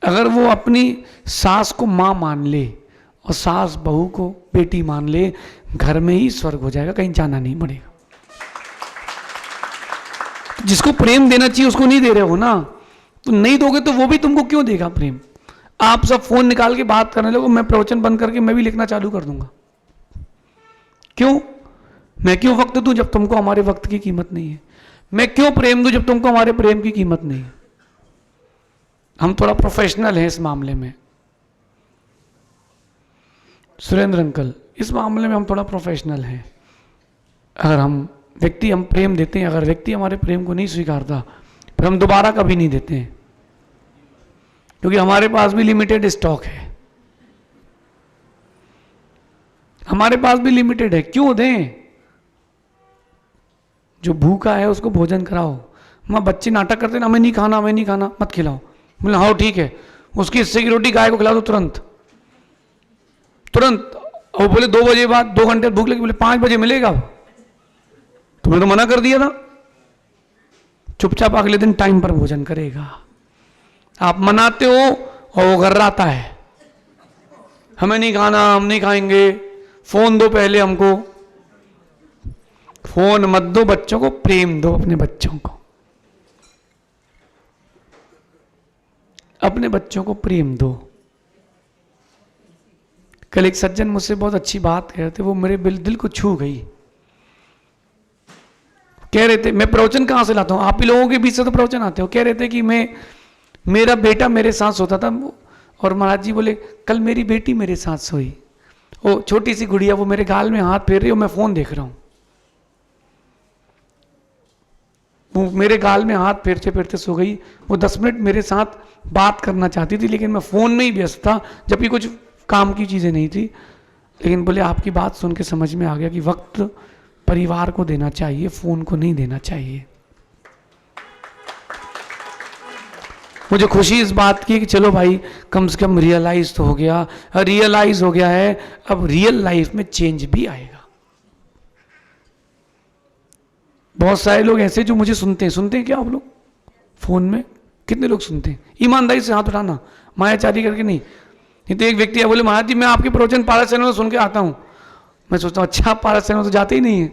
अगर वो अपनी सास को माँ मान ले और सास बहू को बेटी मान ले, घर में ही स्वर्ग हो जाएगा, कहीं जाना नहीं पड़ेगा। जिसको प्रेम देना चाहिए उसको नहीं दे रहे हो ना, तो नहीं दोगे तो वो भी तुमको क्यों देगा प्रेम। आप सब फोन निकाल के बात करने लगो, मैं प्रवचन बंद करके मैं भी लिखना चालू कर दूंगा। क्यों? मैं क्यों वक्त दूं जब तुमको हमारे वक्त की कीमत नहीं है? मैं क्यों प्रेम दूं जब तुमको हमारे प्रेम की कीमत नहीं है? हम थोड़ा प्रोफेशनल हैं इस मामले में, सुरेंद्र अंकल, इस मामले में हम थोड़ा प्रोफेशनल हैं। अगर हम प्रेम देते हैं, अगर व्यक्ति हमारे प्रेम को नहीं स्वीकारता फिर हम दोबारा कभी नहीं देते हैं, क्योंकि हमारे पास भी लिमिटेड स्टॉक है। हमारे पास भी लिमिटेड है, क्यों दें? जो भूखा है उसको भोजन कराओ। माँ बच्चे नाटक करते ना, हमें नहीं खाना, हमें नहीं खाना, मत खिलाओ। बोले हाँ ठीक है, उसकी हिस्से की रोटी गाय को खिला दो तुरंत तुरंत। और बोले 2 बजे बाद 2 घंटे भूख लगी, बोले 5 बजे मिलेगा। तुमने तो मना कर दिया था। चुपचाप अगले दिन टाइम पर भोजन करेगा। आप मनाते हो और वो घर्राता है, हमें नहीं खाना, हम नहीं खाएंगे, फोन दो पहले हमको। फोन मत दो बच्चों को, प्रेम दो अपने बच्चों को, अपने बच्चों को प्रेम दो। कल एक सज्जन मुझसे बहुत अच्छी बात कह रहे थे, वो मेरे दिल को छू गई। कह रहे थे, मैं प्रवचन कहां से लाता हूं, आप ही लोगों के बीच से तो प्रवचन आते हो। कह रहे थे कि मेरा बेटा मेरे साथ सोता था, और महाराज जी बोले कल मेरी बेटी मेरे साथ सोई, वो छोटी सी गुड़िया, वो मेरे गाल में हाथ फेर रही है, मैं फोन देख रहा हूं। वो मेरे गाल में हाथ फेरते फेरते सो गई। वो 10 मिनट मेरे साथ बात करना चाहती थी, लेकिन मैं फोन में ही व्यस्त था, जबकि कुछ काम की चीजें नहीं थी। लेकिन बोले आपकी बात सुन के समझ में आ गया कि वक्त परिवार को देना चाहिए, फोन को नहीं देना चाहिए। मुझे खुशी इस बात की कि चलो भाई कम से कम रियलाइज तो हो गया, रियलाइज हो गया है, अब रियल लाइफ में चेंज भी आएगा। बहुत सारे लोग ऐसे जो मुझे सुनते हैं क्या आप लोग फोन में? कितने लोग सुनते हैं? ईमानदारी से हाथ उठाना, मायाचारी करके नहीं। नहीं तो एक व्यक्ति है बोले महाराज जी मैं आपके प्रवचन पारस चैनल में सुन के आता हूं। मैं सोचता हूं अच्छा पारस चैनल तो जाते ही नहीं है।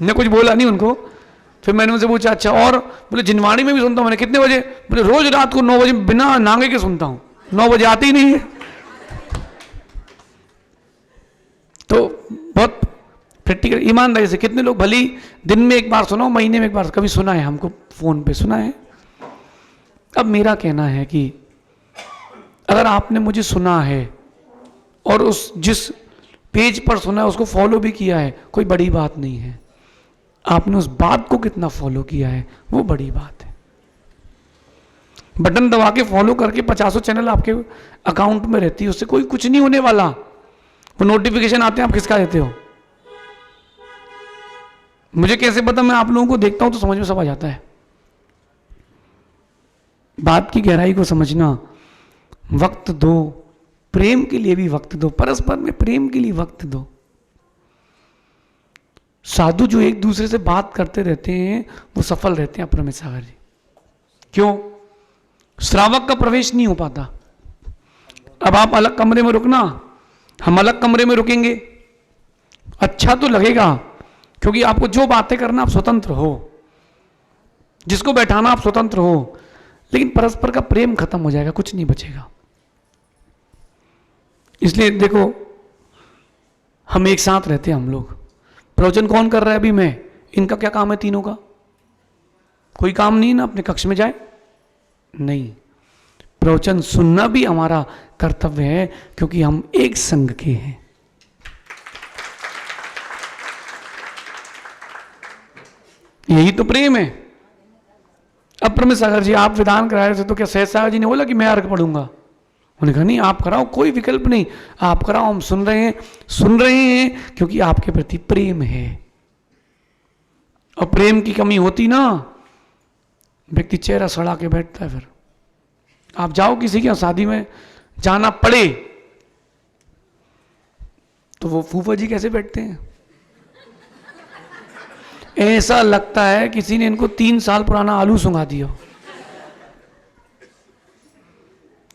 मैं कुछ बोला नहीं उनको। फिर मैंने उनसे पूछा अच्छा और? बोले जिनवाणी में भी सुनता हूं। मैंने कितने बजे? बोले रोज रात को 9 बजे बिना नांगे के सुनता हूं, 9 बजे आते ही नहीं है। तो बहुत प्रैक्टिकल ईमानदारी से, कितने लोग भली दिन में एक बार सुनाओ, महीने में एक बार, कभी सुना है हमको फोन पे सुना है? अब मेरा कहना है कि अगर आपने मुझे सुना है और उस जिस पेज पर सुना है उसको फॉलो भी किया है, कोई बड़ी बात नहीं है। आपने उस बात को कितना फॉलो किया है वो बड़ी बात है। बटन दबा के फॉलो करके 50 चैनल आपके अकाउंट में रहती है, उससे कोई कुछ नहीं होने वाला। वो नोटिफिकेशन आते हैं, आप किसका देते हो? मुझे कैसे पता? मैं आप लोगों को देखता हूं तो समझ में सब आ जाता है। बात की गहराई को समझना, वक्त दो, प्रेम के लिए भी वक्त दो, परस्पर में प्रेम के लिए वक्त दो। साधु जो एक दूसरे से बात करते रहते हैं वो सफल रहते हैं अपरमित सागर जी। क्यों? श्रावक का प्रवेश नहीं हो पाता। अब आप अलग कमरे में रुकना, हम अलग कमरे में रुकेंगे, अच्छा तो लगेगा क्योंकि आपको जो बातें करना आप स्वतंत्र हो, जिसको बैठाना आप स्वतंत्र हो, लेकिन परस्पर का प्रेम खत्म हो जाएगा, कुछ नहीं बचेगा। इसलिए देखो हम एक साथ रहते हैं, हम लोग प्रवचन कौन कर रहा है? अभी मैं। इनका क्या काम है तीनों का? कोई काम नहीं ना, अपने कक्ष में जाए नहीं। प्रवचन सुनना भी हमारा कर्तव्य है क्योंकि हम एक संघ के हैं। यही तो प्रेम है। अब प्रमित सागर जी आप विधान करा रहे थे तो क्या सहज सागर जी ने बोला कि मैं अर्घ पढ़ूंगा? उन्होंने कहा नहीं आप कराओ, कोई विकल्प नहीं, आप कराओ, हम सुन रहे हैं क्योंकि आपके प्रति प्रेम है। और प्रेम की कमी होती ना, व्यक्ति चेहरा सड़ा के बैठता है। फिर आप जाओ किसी के शादी में जाना पड़े तो वो फूफा जी कैसे बैठते हैं? ऐसा लगता है किसी ने इनको 3 साल पुराना आलू सुंघा दिया।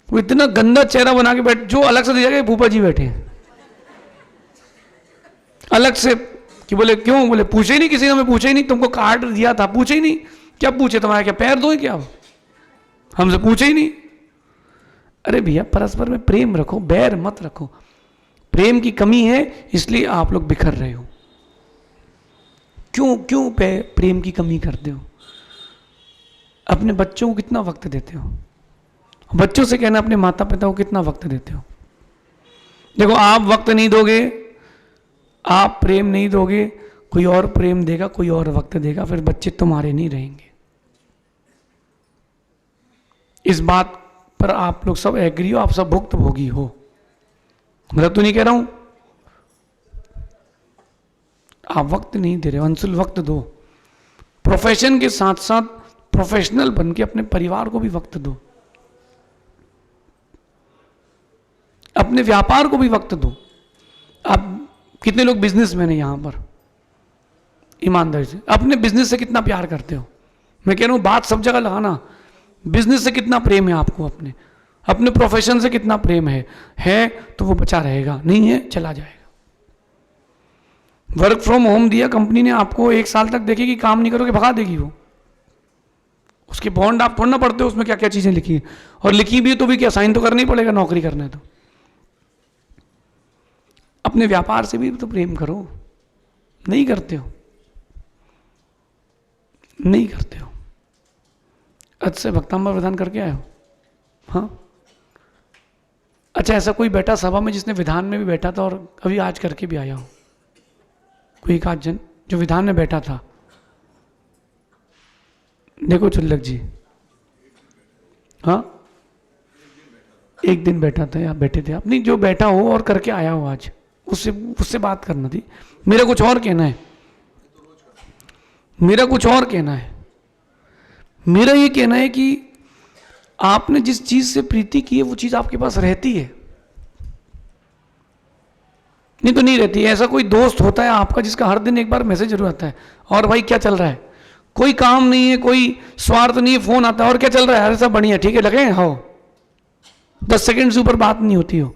वो इतना गंदा चेहरा बना के बैठ, जो अलग से देखा फूफा जी बैठे हैं अलग से। कि बोले क्यों? बोले पूछे ही नहीं, किसी ने हमें पूछे ही नहीं, तुमको कार्ड दिया था पूछे ही नहीं। क्या पूछे? तुम्हारे क्या पैर धोए क्या? हमसे पूछे ही नहीं। अरे भैया परस्पर में प्रेम रखो, बैर मत रखो। प्रेम की कमी है इसलिए आप लोग बिखर रहे हो। क्यों प्रेम की कमी करते हो? अपने बच्चों को कितना वक्त देते हो? बच्चों से कहना अपने माता पिता को कितना वक्त देते हो? देखो आप वक्त नहीं दोगे, आप प्रेम नहीं दोगे, कोई और प्रेम देगा, कोई और वक्त देगा, फिर बच्चे तुम्हारे नहीं रहेंगे। इस बात पर आप लोग सब एग्री हो, आप सब भुक्तभोगी हो, गलत तो नहीं कह रहा हूं। आप वक्त नहीं दे रहे हो। अंशुल वक्त दो, प्रोफेशन के साथ साथ प्रोफेशनल बन के अपने परिवार को भी वक्त दो, अपने व्यापार को भी वक्त दो। आप कितने लोग बिजनेसमैन हैं यहां पर, ईमानदारी से अपने बिजनेस से कितना प्यार करते हो? मैं कह रहा हूं बात सब जगह लगाना, बिजनेस से कितना प्रेम है आपको, अपने अपने प्रोफेशन से कितना प्रेम है तो वो बचा रहेगा, नहीं है चला जाएगा। वर्क फ्रॉम होम दिया कंपनी ने आपको, 1 साल तक देखेगी, काम नहीं करोगे भगा देगी वो। उसके बॉन्ड आप थोड़ा ना पढ़ते हो उसमें क्या क्या चीजें लिखी है, और लिखी भी है तो भी क्या साइन तो करना ही पड़ेगा नौकरी करना है तो। अपने व्यापार से भी तो प्रेम करो, नहीं करते हो, नहीं करते हो। अच्छा भक्तांबर प्रदान करके आए हो? हाँ अच्छा, ऐसा कोई बैठा सभा में जिसने विधान में भी बैठा था और अभी आज करके भी आया हो? कोई एक आध जन जो विधान में बैठा था? देखो चुल्लक जी, हाँ एक दिन बैठा था या बैठे थे आप? नहीं, जो बैठा हो और करके आया हो आज, उससे बात करना थी। मेरा कुछ और कहना है, मेरा कुछ और कहना है। मेरा ये कहना है कि आपने जिस चीज से प्रीति की है वो चीज आपके पास रहती है, नहीं तो नहीं रहती है। ऐसा कोई दोस्त होता है आपका जिसका हर दिन एक बार मैसेज जरूर आता है, और भाई क्या चल रहा है? कोई काम नहीं है, कोई स्वार्थ नहीं है, फोन आता है और क्या चल रहा है? अरे सब बढ़िया, ठीक है, लगे हो। 10 सेकंड से ऊपर बात नहीं होती हो,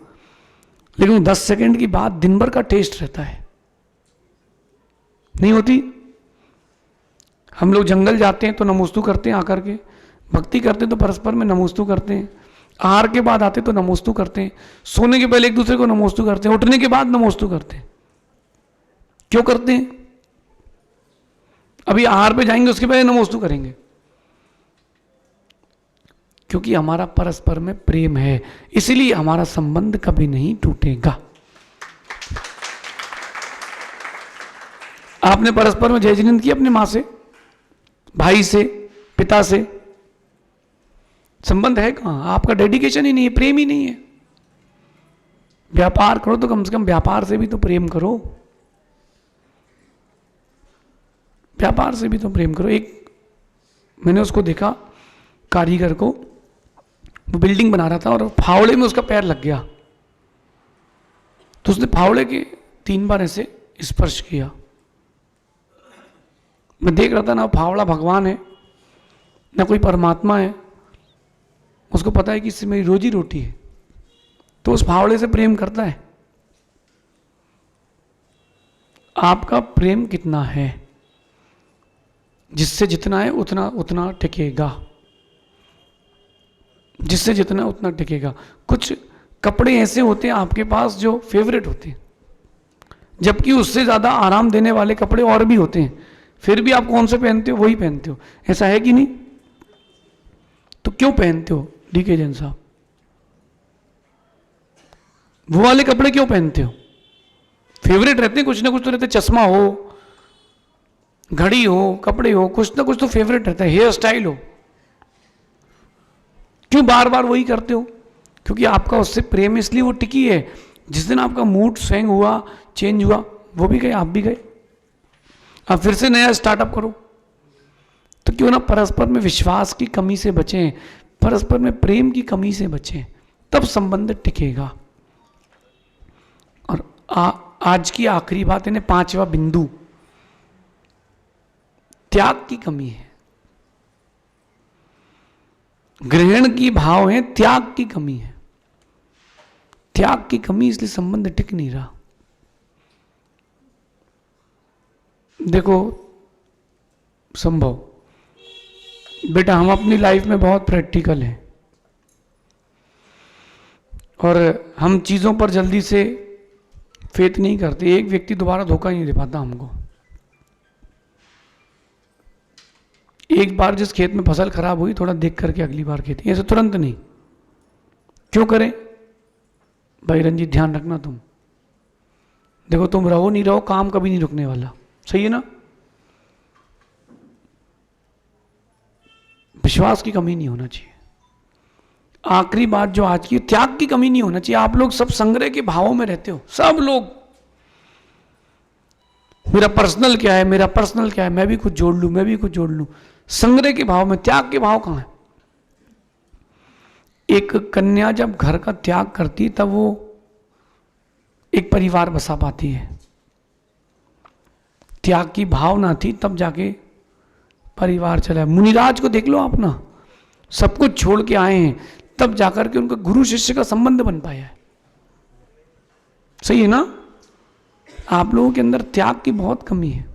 लेकिन 10 सेकंड की बात दिन भर का टेस्ट रहता है, नहीं होती? हम लोग जंगल जाते हैं तो नमोस्तु करते हैं, आकर के भक्ति करते हैं तो परस्पर में नमोस्तु करते हैं, आहार के बाद आते तो नमोस्तु करते हैं, सोने के पहले एक दूसरे को नमोस्तु करते हैं, उठने के बाद नमोस्तु करते हैं। क्यों करते हैं? अभी आहार पे जाएंगे उसके पहले नमोस्तु करेंगे, क्योंकि हमारा परस्पर में प्रेम है, इसलिए हमारा संबंध कभी नहीं टूटेगा। आपने परस्पर में जय जिनेंद्र की अपने मां से, भाई से, पिता से, संबंध है कहां? आपका डेडिकेशन ही नहीं है, प्रेम ही नहीं है। व्यापार करो तो कम से कम व्यापार से भी तो प्रेम करो, व्यापार से भी तो प्रेम करो। एक मैंने उसको देखा, कारीगर को, वो बिल्डिंग बना रहा था और फावड़े में उसका पैर लग गया, तो उसने फावड़े के 3 बार ऐसे स्पर्श किया। मैं देख रहा था ना फावड़ा भगवान है ना कोई परमात्मा है, उसको पता है कि इससे मेरी रोजी रोटी है, तो उस फावड़े से प्रेम करता है। आपका प्रेम कितना है? जिससे जितना है उतना उतना टिकेगा, जिससे जितना है उतना टिकेगा। कुछ कपड़े ऐसे होते हैं आपके पास जो फेवरेट होते हैं, जबकि उससे ज्यादा आराम देने वाले कपड़े और भी होते हैं, फिर भी आप कौन से पहनते हो? वही पहनते हो। ऐसा है कि नहीं? तो क्यों पहनते हो डीके जैन साहब? वो वाले कपड़े क्यों पहनते हो? फेवरेट रहते हैं, कुछ ना कुछ तो रहते हैं, चश्मा हो, घड़ी हो, कपड़े हो, कुछ ना कुछ तो फेवरेट रहता है, हेयर स्टाइल हो। क्यों बार बार वही करते हो? क्योंकि आपका उससे प्रेम इसलिए वो टिकी है। जिस दिन आपका मूड स्विंग हुआ, चेंज हुआ, वो भी गए, आप भी गए, आप फिर से नया स्टार्टअप करो। तो क्यों ना परस्पर में विश्वास की कमी से बचें, परस्पर में प्रेम की कमी से बचें, तब संबंध टिकेगा। और आज की आखिरी बात है, 5वां बिंदु, त्याग की कमी है। ग्रहण की भाव है, त्याग की कमी है। त्याग की कमी, इसलिए संबंध टिक नहीं रहा। देखो संभव बेटा, हम अपनी लाइफ में बहुत प्रैक्टिकल हैं और हम चीज़ों पर जल्दी से फेथ नहीं करते। एक व्यक्ति दोबारा धोखा ही नहीं दे पाता हमको। एक बार जिस खेत में फसल खराब हुई, थोड़ा देख करके अगली बार खेती, ऐसे तुरंत नहीं। क्यों करें भाई? रंजीत ध्यान रखना, तुम देखो, तुम रहो नहीं रहो, काम कभी नहीं रुकने वाला, सही है ना? विश्वास की कमी नहीं होना चाहिए। आखिरी बात जो आज की, त्याग की कमी नहीं होना चाहिए। आप लोग सब संग्रह के भावों में रहते हो, सब लोग मेरा पर्सनल क्या है, मेरा पर्सनल क्या है, मैं भी कुछ जोड़ लूं, मैं भी कुछ जोड़ लूं। संग्रह के भाव में त्याग के भाव कहां है? एक कन्या जब घर का त्याग करती तब वो एक परिवार बसा पाती है। त्याग की भावना थी तब जाके परिवार चला। मुनिराज को देख लो आप ना, सब कुछ छोड़ के आए हैं तब जाकर के उनका गुरु शिष्य का संबंध बन पाया है। सही है ना? आप लोगों के अंदर त्याग की बहुत कमी है,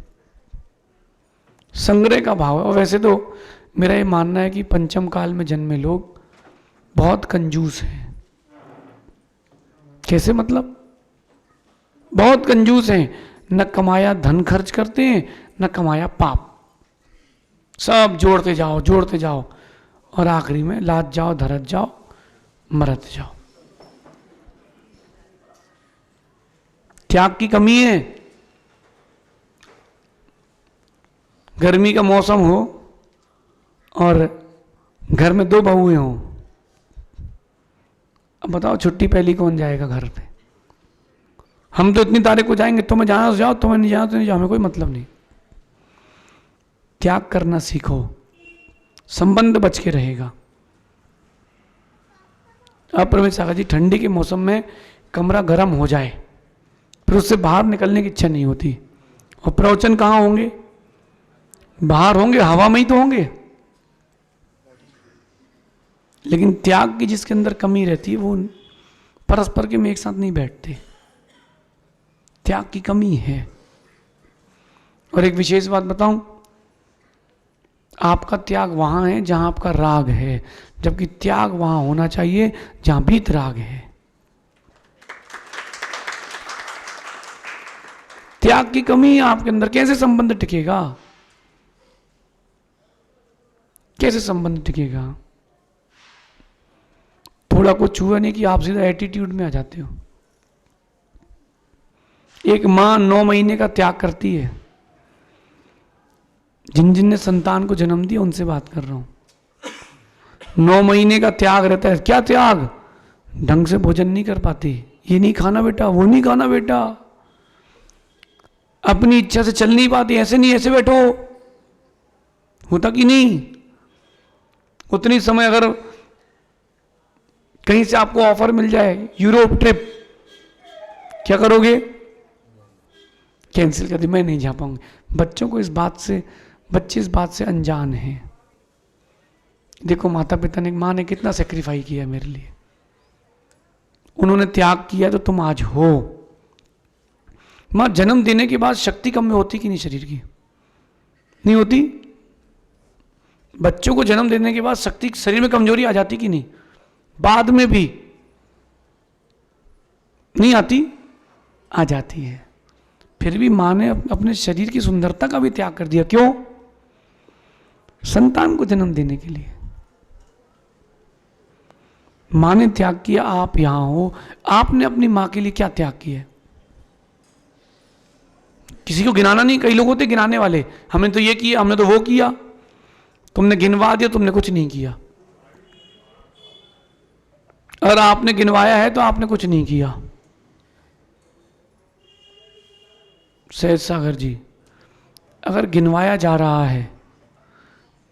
संग्रह का भाव है। और वैसे तो मेरा ये मानना है कि पंचम काल में जन्मे लोग बहुत कंजूस हैं। कैसे मतलब? बहुत कंजूस हैं, न कमाया धन खर्च करते हैं, न कमाया पाप, सब जोड़ते जाओ जोड़ते जाओ, और आखिरी में लाद जाओ, धरत जाओ, मरत जाओ। त्याग की कमी है। गर्मी का मौसम हो और घर में 2 बहुएं हों, अब बताओ छुट्टी पहली कौन जाएगा घर पे? हम तो इतनी तारीख को जाएंगे, तुम्हें जाना तो जाओ, तुम्हें नहीं जाना तो नहीं जाओ, हमें कोई मतलब नहीं। त्याग करना सीखो, संबंध बच के रहेगा। अब प्रवीण सागर जी, ठंडी के मौसम में कमरा गर्म हो जाए फिर उससे बाहर निकलने की इच्छा नहीं होती, और प्रवचन कहाँ होंगे? बाहर होंगे, हवा में ही तो होंगे। लेकिन त्याग की जिसके अंदर कमी रहती है वो परस्पर के में एक साथ नहीं बैठते। त्याग की कमी है। और एक विशेष बात बताऊं, आपका त्याग वहां है जहां आपका राग है, जबकि त्याग वहां होना चाहिए जहां भीत राग है। त्याग की कमी है आपके अंदर, कैसे संबंध टिकेगा? कैसे संबंध टिकेगा? थोड़ा कुछ छुआ नहीं कि आप सीधा एटीट्यूड में आ जाते हो। एक मां 9 महीने का त्याग करती है, जिन जिन ने संतान को जन्म दिया उनसे बात कर रहा हूं। 9 महीने का त्याग रहता है। क्या त्याग? ढंग से भोजन नहीं कर पाती, ये नहीं खाना बेटा, वो नहीं खाना बेटा, अपनी इच्छा से चल नहीं पाती, ऐसे नहीं ऐसे बैठो। होता कि नहीं? उतनी समय अगर कहीं से आपको ऑफर मिल जाए यूरोप ट्रिप, क्या करोगे? कैंसिल कर दी, मैं नहीं जा पाऊंगी। बच्चों को बच्चे इस बात से अनजान हैं। देखो माता पिता ने, माँ ने कितना सेक्रीफाई किया मेरे लिए, उन्होंने त्याग किया तो तुम आज हो। माँ जन्म देने के बाद शक्ति कम में होती कि नहीं शरीर की? नहीं होती? बच्चों को जन्म देने के बाद शक्ति, शरीर में कमजोरी आ जाती कि नहीं? बाद में भी नहीं आती? आ जाती है। फिर भी मां ने अपने शरीर की सुंदरता का भी त्याग कर दिया। क्यों? संतान को जन्म देने के लिए मां ने त्याग किया। आप यहां हो, आपने अपनी मां के लिए क्या त्याग किया? किसी को गिनाना नहीं। कई लोग होते गिनाने वाले, हमने तो ये किया, हमने तो वो किया। तुमने गिनवा दिया, तुमने कुछ नहीं किया। अगर आपने गिनवाया है तो आपने कुछ नहीं किया। सहज सागर जी, अगर गिनवाया जा रहा है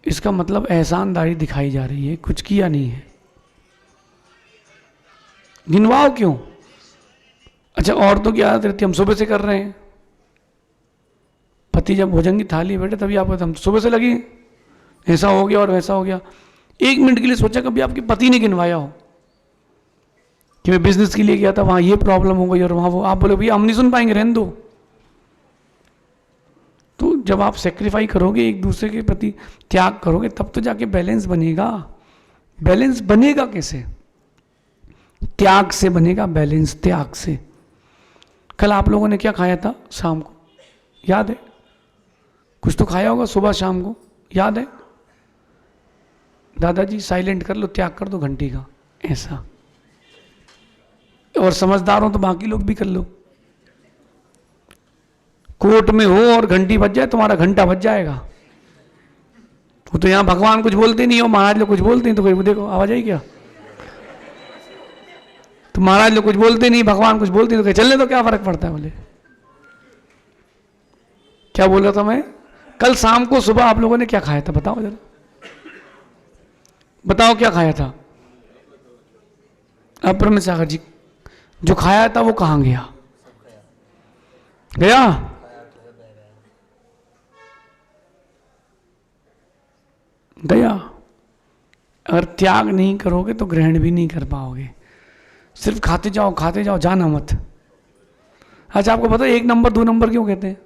इसका मतलब एहसानदारी दिखाई जा रही है, कुछ किया नहीं है। गिनवाओ क्यों? अच्छा, औरतों की आदत रहती है हम सुबह से कर रहे हैं। पति जब भोजन की थाली बैठे तभी आप हम सुबह से लगी, ऐसा हो गया और वैसा हो गया। 1 मिनट के लिए सोचा कभी आपके पति ने गिनवाया हो कि मैं बिजनेस के लिए गया था, वहां ये प्रॉब्लम हो गई और वहां वो? आप बोले भैया हम नहीं सुन पाएंगे, रहने दो। तो जब आप सेक्रीफाई करोगे, एक दूसरे के प्रति त्याग करोगे, तब तो जाके बैलेंस बनेगा। बैलेंस बनेगा कैसे? त्याग से बनेगा बैलेंस, त्याग से। कल आप लोगों ने क्या खाया था शाम को, याद है? कुछ तो खाया होगा सुबह शाम को, याद है? दादाजी साइलेंट कर लो, त्याग कर दो घंटी का, ऐसा। और समझदार हो तो बाकी लोग भी कर लो। कोर्ट में हो और घंटी बज जाए, तुम्हारा घंटा बज जाएगा। वो तो यहां भगवान कुछ बोलते नहीं हो, महाराज लोग कुछ बोलते हैं तो कोई देखो आवाज आई क्या? तो महाराज लोग कुछ बोलते नहीं, भगवान कुछ बोलते हैं तो चलने तो क्या फर्क पड़ता है? बोले क्या बोल रहा था मैं? कल शाम को सुबह आप लोगों ने क्या खाया था बताओ जरा, बताओ क्या खाया था? अब ब्रह्म सागर जी जो खाया था वो कहाँ गया? गया? गया। अगर त्याग नहीं करोगे तो ग्रहण भी नहीं कर पाओगे। सिर्फ खाते जाओ, जाना मत। अच्छा आपको पता है 1 नंबर 2 नंबर क्यों कहते हैं?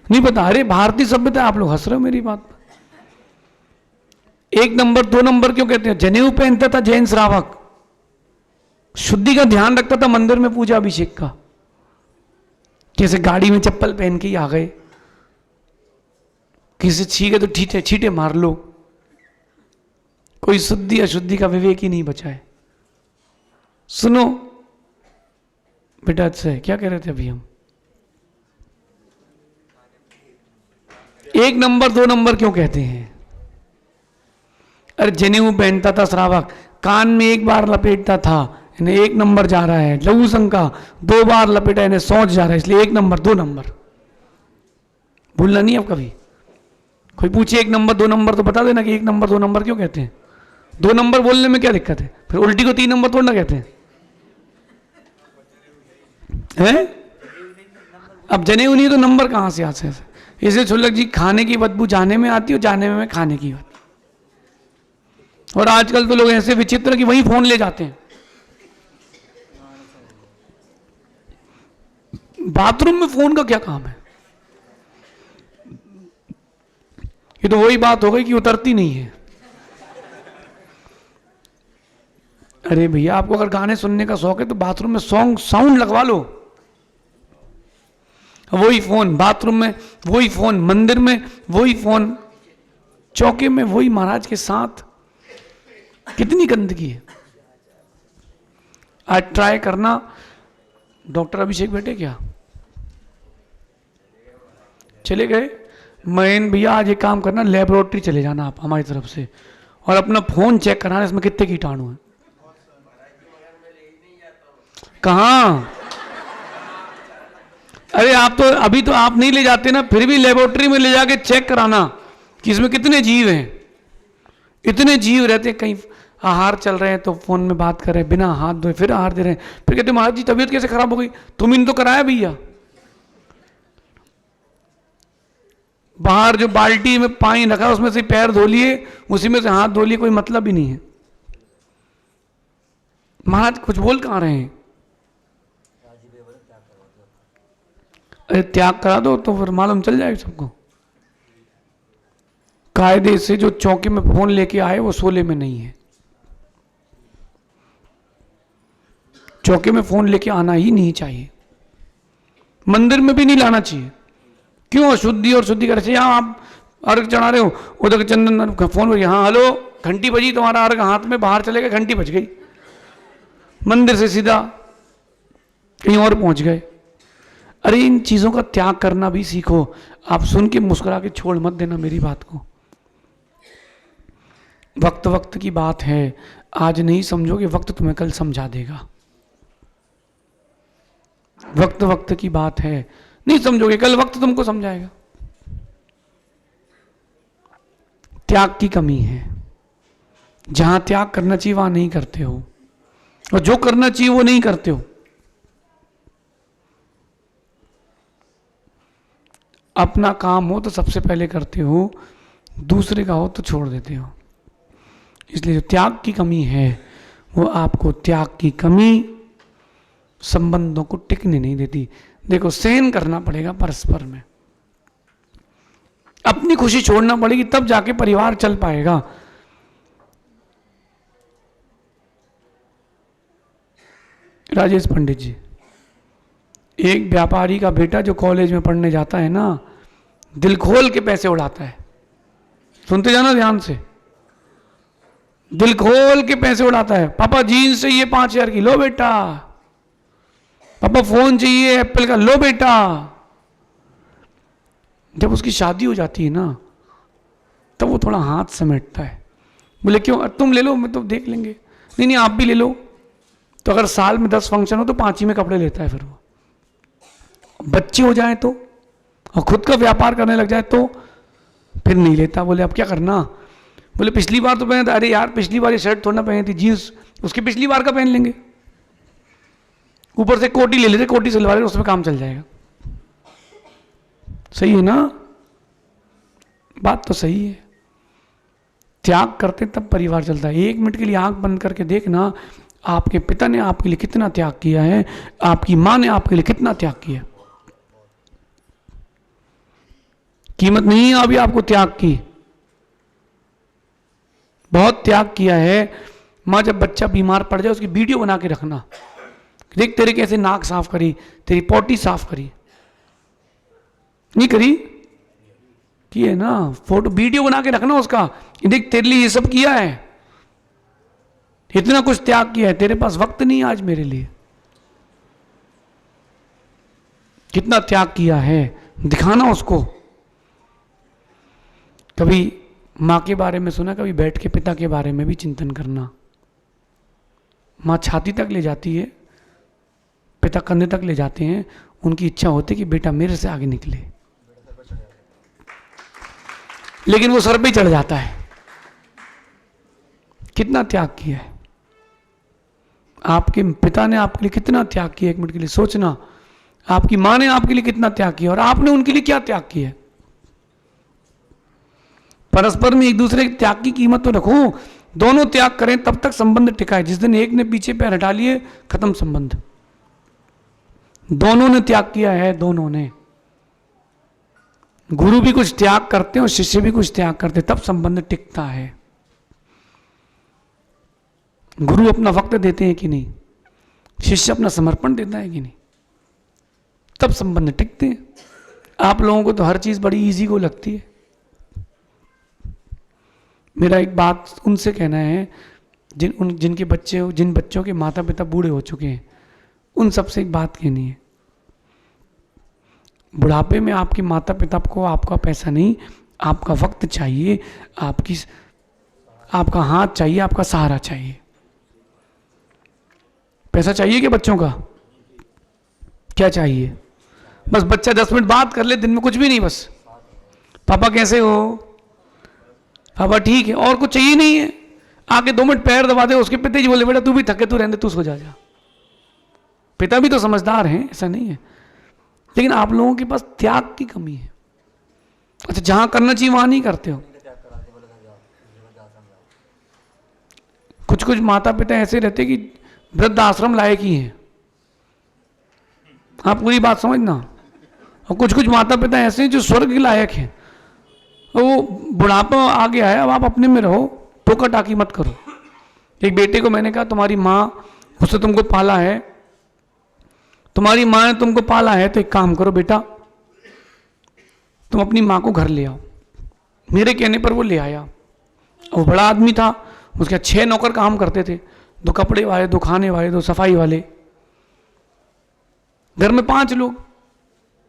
नहीं पता? अरे भारतीय सभ्यता, आप लोग हंस रहे हो मेरी बात पर। 1 नंबर 2 नंबर क्यों कहते हैं? जनेऊ पहनता था जैन श्रावक, शुद्धि का ध्यान रखता था मंदिर में पूजा अभिषेक का। कैसे गाड़ी में चप्पल पहन के ही आ गए, किसी छींके तो छींटे मार लो, कोई शुद्धि अशुद्धि का विवेक ही नहीं बचा है। सुनो बेटा, अच्छा है, क्या कह रहे थे अभी हम? 1 नंबर 2 नंबर क्यों कहते हैं? अरे जनेऊ पहनता था श्रावक, कान में 1 बार लपेटता था, इन्हें 1 नंबर जा रहा है। लघु शंका 2 बार लपेटा, इन्हें सोच जा रहा है, इसलिए 1 नंबर 2 नंबर। भूलना नहीं अब कभी। कोई पूछे 1 नंबर 2 नंबर तो बता देना कि 1 नंबर 2 नंबर क्यों कहते हैं। 2 नंबर बोलने में क्या दिक्कत है? फिर उल्टी को 3 नंबर थोड़ा ना कहते हैं। अब जनेऊ नहीं तो नंबर कहां से आते हैं? इसे छुल्लक जी खाने की बदबू जाने में आती है और जाने में खाने की बदबू। और आजकल तो लोग ऐसे विचित्र कि वही फोन ले जाते हैं। बाथरूम में फोन का क्या काम है? ये तो वही बात हो गई कि उतरती नहीं है। अरे भैया आपको अगर गाने सुनने का शौक है तो बाथरूम में साउंड लगवा लो। वही फोन बाथरूम में, वही फोन मंदिर में, वही फोन चौके में, वही महाराज के साथ। कितनी गंदगी है। आज ट्राई करना। डॉक्टर अभिषेक बेटे क्या चले गए? मयन भैया आज एक काम करना, लेबोरेटरी चले जाना आप हमारी तरफ से, और अपना फोन चेक कराना इसमें कितने कीटाणु हैं। कहाँ? अरे आप तो अभी तो आप नहीं ले जाते ना, फिर भी लेबोरेटरी में ले जाके चेक कराना कि इसमें कितने जीव हैं। इतने जीव रहते हैं, कहीं आहार चल रहे हैं तो फोन में बात कर रहे हैं, बिना हाथ धोए फिर आहार दे रहे हैं, फिर कहते महाराज जी तबीयत कैसे खराब हो गई? तुम इन तो कराया भैया। बाहर जो बाल्टी में पानी रखा उसमें से पैर धो लिए, उसी में से हाथ धो लिए, कोई मतलब ही नहीं है। महाराज कुछ बोल कहां रहे हैं? अरे त्याग करा दो तो फिर मालूम चल जाएगा सबको। कायदे से जो चौके में फोन लेके आए वो सोले में नहीं है। चौके में फोन लेके आना ही नहीं चाहिए, मंदिर में भी नहीं लाना चाहिए। क्यों? अशुद्धि और शुद्धि कर। यहाँ आप अर्घ चढ़ा रहे हो, उधर चंदन फोन पर, हाँ हेलो, घंटी बजी, तुम्हारा अर्घ हाथ में, बाहर चले गए, घंटी बज गई, मंदिर से सीधा कहीं और पहुंच गए। अरे इन चीजों का त्याग करना भी सीखो। आप सुन के मुस्कुरा के छोड़ मत देना मेरी बात को। वक्त वक्त की बात है, आज नहीं समझोगे वक्त तुम्हें कल समझा देगा। वक्त वक्त की बात है, नहीं समझोगे कल वक्त तुमको समझाएगा। त्याग की कमी है, जहां त्याग करना चाहिए वहां नहीं करते हो, और जो करना चाहिए वो नहीं करते हो। अपना काम हो तो सबसे पहले करते हो, दूसरे का हो तो छोड़ देते हो। इसलिए जो त्याग की कमी है वो आपको, त्याग की कमी संबंधों को टिकने नहीं देती। देखो सहन करना पड़ेगा परस्पर में, अपनी खुशी छोड़ना पड़ेगी, तब जाके परिवार चल पाएगा। राजेश पंडित जी, एक व्यापारी का बेटा जो कॉलेज में पढ़ने जाता है ना, दिल खोल के पैसे उड़ाता है। सुनते जाना ध्यान से, दिल खोल के पैसे उड़ाता है। पापा जीन्स चाहिए 5000 की, लो बेटा। पापा फोन चाहिए एप्पल का, लो बेटा। जब उसकी शादी हो जाती है ना, तब वो थोड़ा हाथ समेटता है। बोले क्यों? तुम ले लो, मैं तो देख लेंगे। नहीं नहीं आप भी ले लो। तो अगर साल में 10 फंक्शन हो तो 5 ही में कपड़े लेता है। फिर वो बच्चे हो जाए तो और खुद का व्यापार करने लग जाए तो फिर नहीं लेता। बोले अब क्या करना? बोले पिछली बार तो पहने था, अरे यार पिछली बार ये शर्ट थोड़ा ना पहनी थी, जीन्स, उसकी पिछली बार का पहन लेंगे, ऊपर से कोटी ले लेते, कोटी सिलवा लेते, उसमें काम चल जाएगा। सही है ना? बात तो सही है। त्याग करते तब परिवार चलता है। 1 मिनट के लिए आंख बंद करके देखना, आपके पिता ने आपके लिए कितना त्याग किया है, आपकी मां ने आपके लिए कितना त्याग किया। कीमत नहीं है अभी आपको त्याग की, बहुत त्याग किया है। मां जब बच्चा बीमार पड़ जाए उसकी वीडियो बना के रखना, देख तेरे कैसे नाक साफ करी, तेरी पोटी साफ करी, नहीं करी? की है ना? फोटो वीडियो बना के रखना उसका, देख तेरे लिए ये सब किया है, इतना कुछ त्याग किया है, तेरे पास वक्त नहीं आज मेरे लिए, कितना त्याग किया है, दिखाना उसको। कभी मां के बारे में सुना, कभी बैठ के पिता के बारे में भी चिंतन करना। मां छाती तक ले जाती है, पिता कंधे तक ले जाते हैं, उनकी इच्छा होती है कि बेटा मेरे से आगे निकले, लेकिन वो सर पे चढ़ जाता है। कितना त्याग किया है आपके पिता ने, आपके लिए कितना त्याग किया, 1 मिनट के लिए सोचना। आपकी मां ने आपके लिए कितना त्याग किया और आपने उनके लिए क्या त्याग किया। परस्पर में एक दूसरे के त्याग की कीमत तो रखो, दोनों त्याग करें तब तक संबंध टिका है। जिस दिन एक ने पीछे पैर हटा लिए, खत्म संबंध। दोनों ने त्याग किया है, दोनों ने। गुरु भी कुछ त्याग करते हैं और शिष्य भी कुछ त्याग करते हैं, तब संबंध टिकता है। गुरु अपना वक्त देते हैं कि नहीं, शिष्य अपना समर्पण देता है कि नहीं, तब संबंध टिकते हैं। आप लोगों को तो हर चीज बड़ी इजी को लगती है। मेरा एक बात उनसे कहना है जिनके बच्चे, जिन बच्चों के माता पिता बूढ़े हो चुके हैं, उन सबसे एक बात कहनी है। बुढ़ापे में आपके माता पिता को आपका पैसा नहीं, आपका वक्त चाहिए, आपका हाथ चाहिए, आपका सहारा चाहिए। पैसा चाहिए कि बच्चों का क्या चाहिए? बस बच्चा 10 मिनट बात कर ले दिन में, कुछ भी नहीं, बस पापा कैसे हो, पापा ठीक है, और कुछ चाहिए नहीं है। आके 2 मिनट पैर दबा दे, उसके पिता जी बोले बेटा तू भी थके, तू रहने, तू सो जा। पिता भी तो समझदार हैं, ऐसा नहीं है, लेकिन आप लोगों के पास त्याग की कमी है। अच्छा, जहां करना चाहिए वहां नहीं करते हो। कुछ कुछ माता पिता ऐसे रहते कि वृद्ध आश्रम लायक ही है, आप पूरी बात समझना। और कुछ कुछ माता पिता ऐसे हैं जो स्वर्ग के लायक हैं। वो बुढ़ापा आ गया है, अब आप अपने में रहो, टोका टाकी मत करो। एक बेटे को मैंने कहा तुम्हारी माँ, उसने तुमको पाला है, तुम्हारी माँ ने तुमको पाला है, तो एक काम करो बेटा, तुम अपनी माँ को घर ले आओ। मेरे कहने पर वो ले आया। वो बड़ा आदमी था, उसके 6 नौकर काम करते थे, 2 कपड़े वाले, 2 खाने वाले, 2 सफाई वाले, घर में 5 लोग।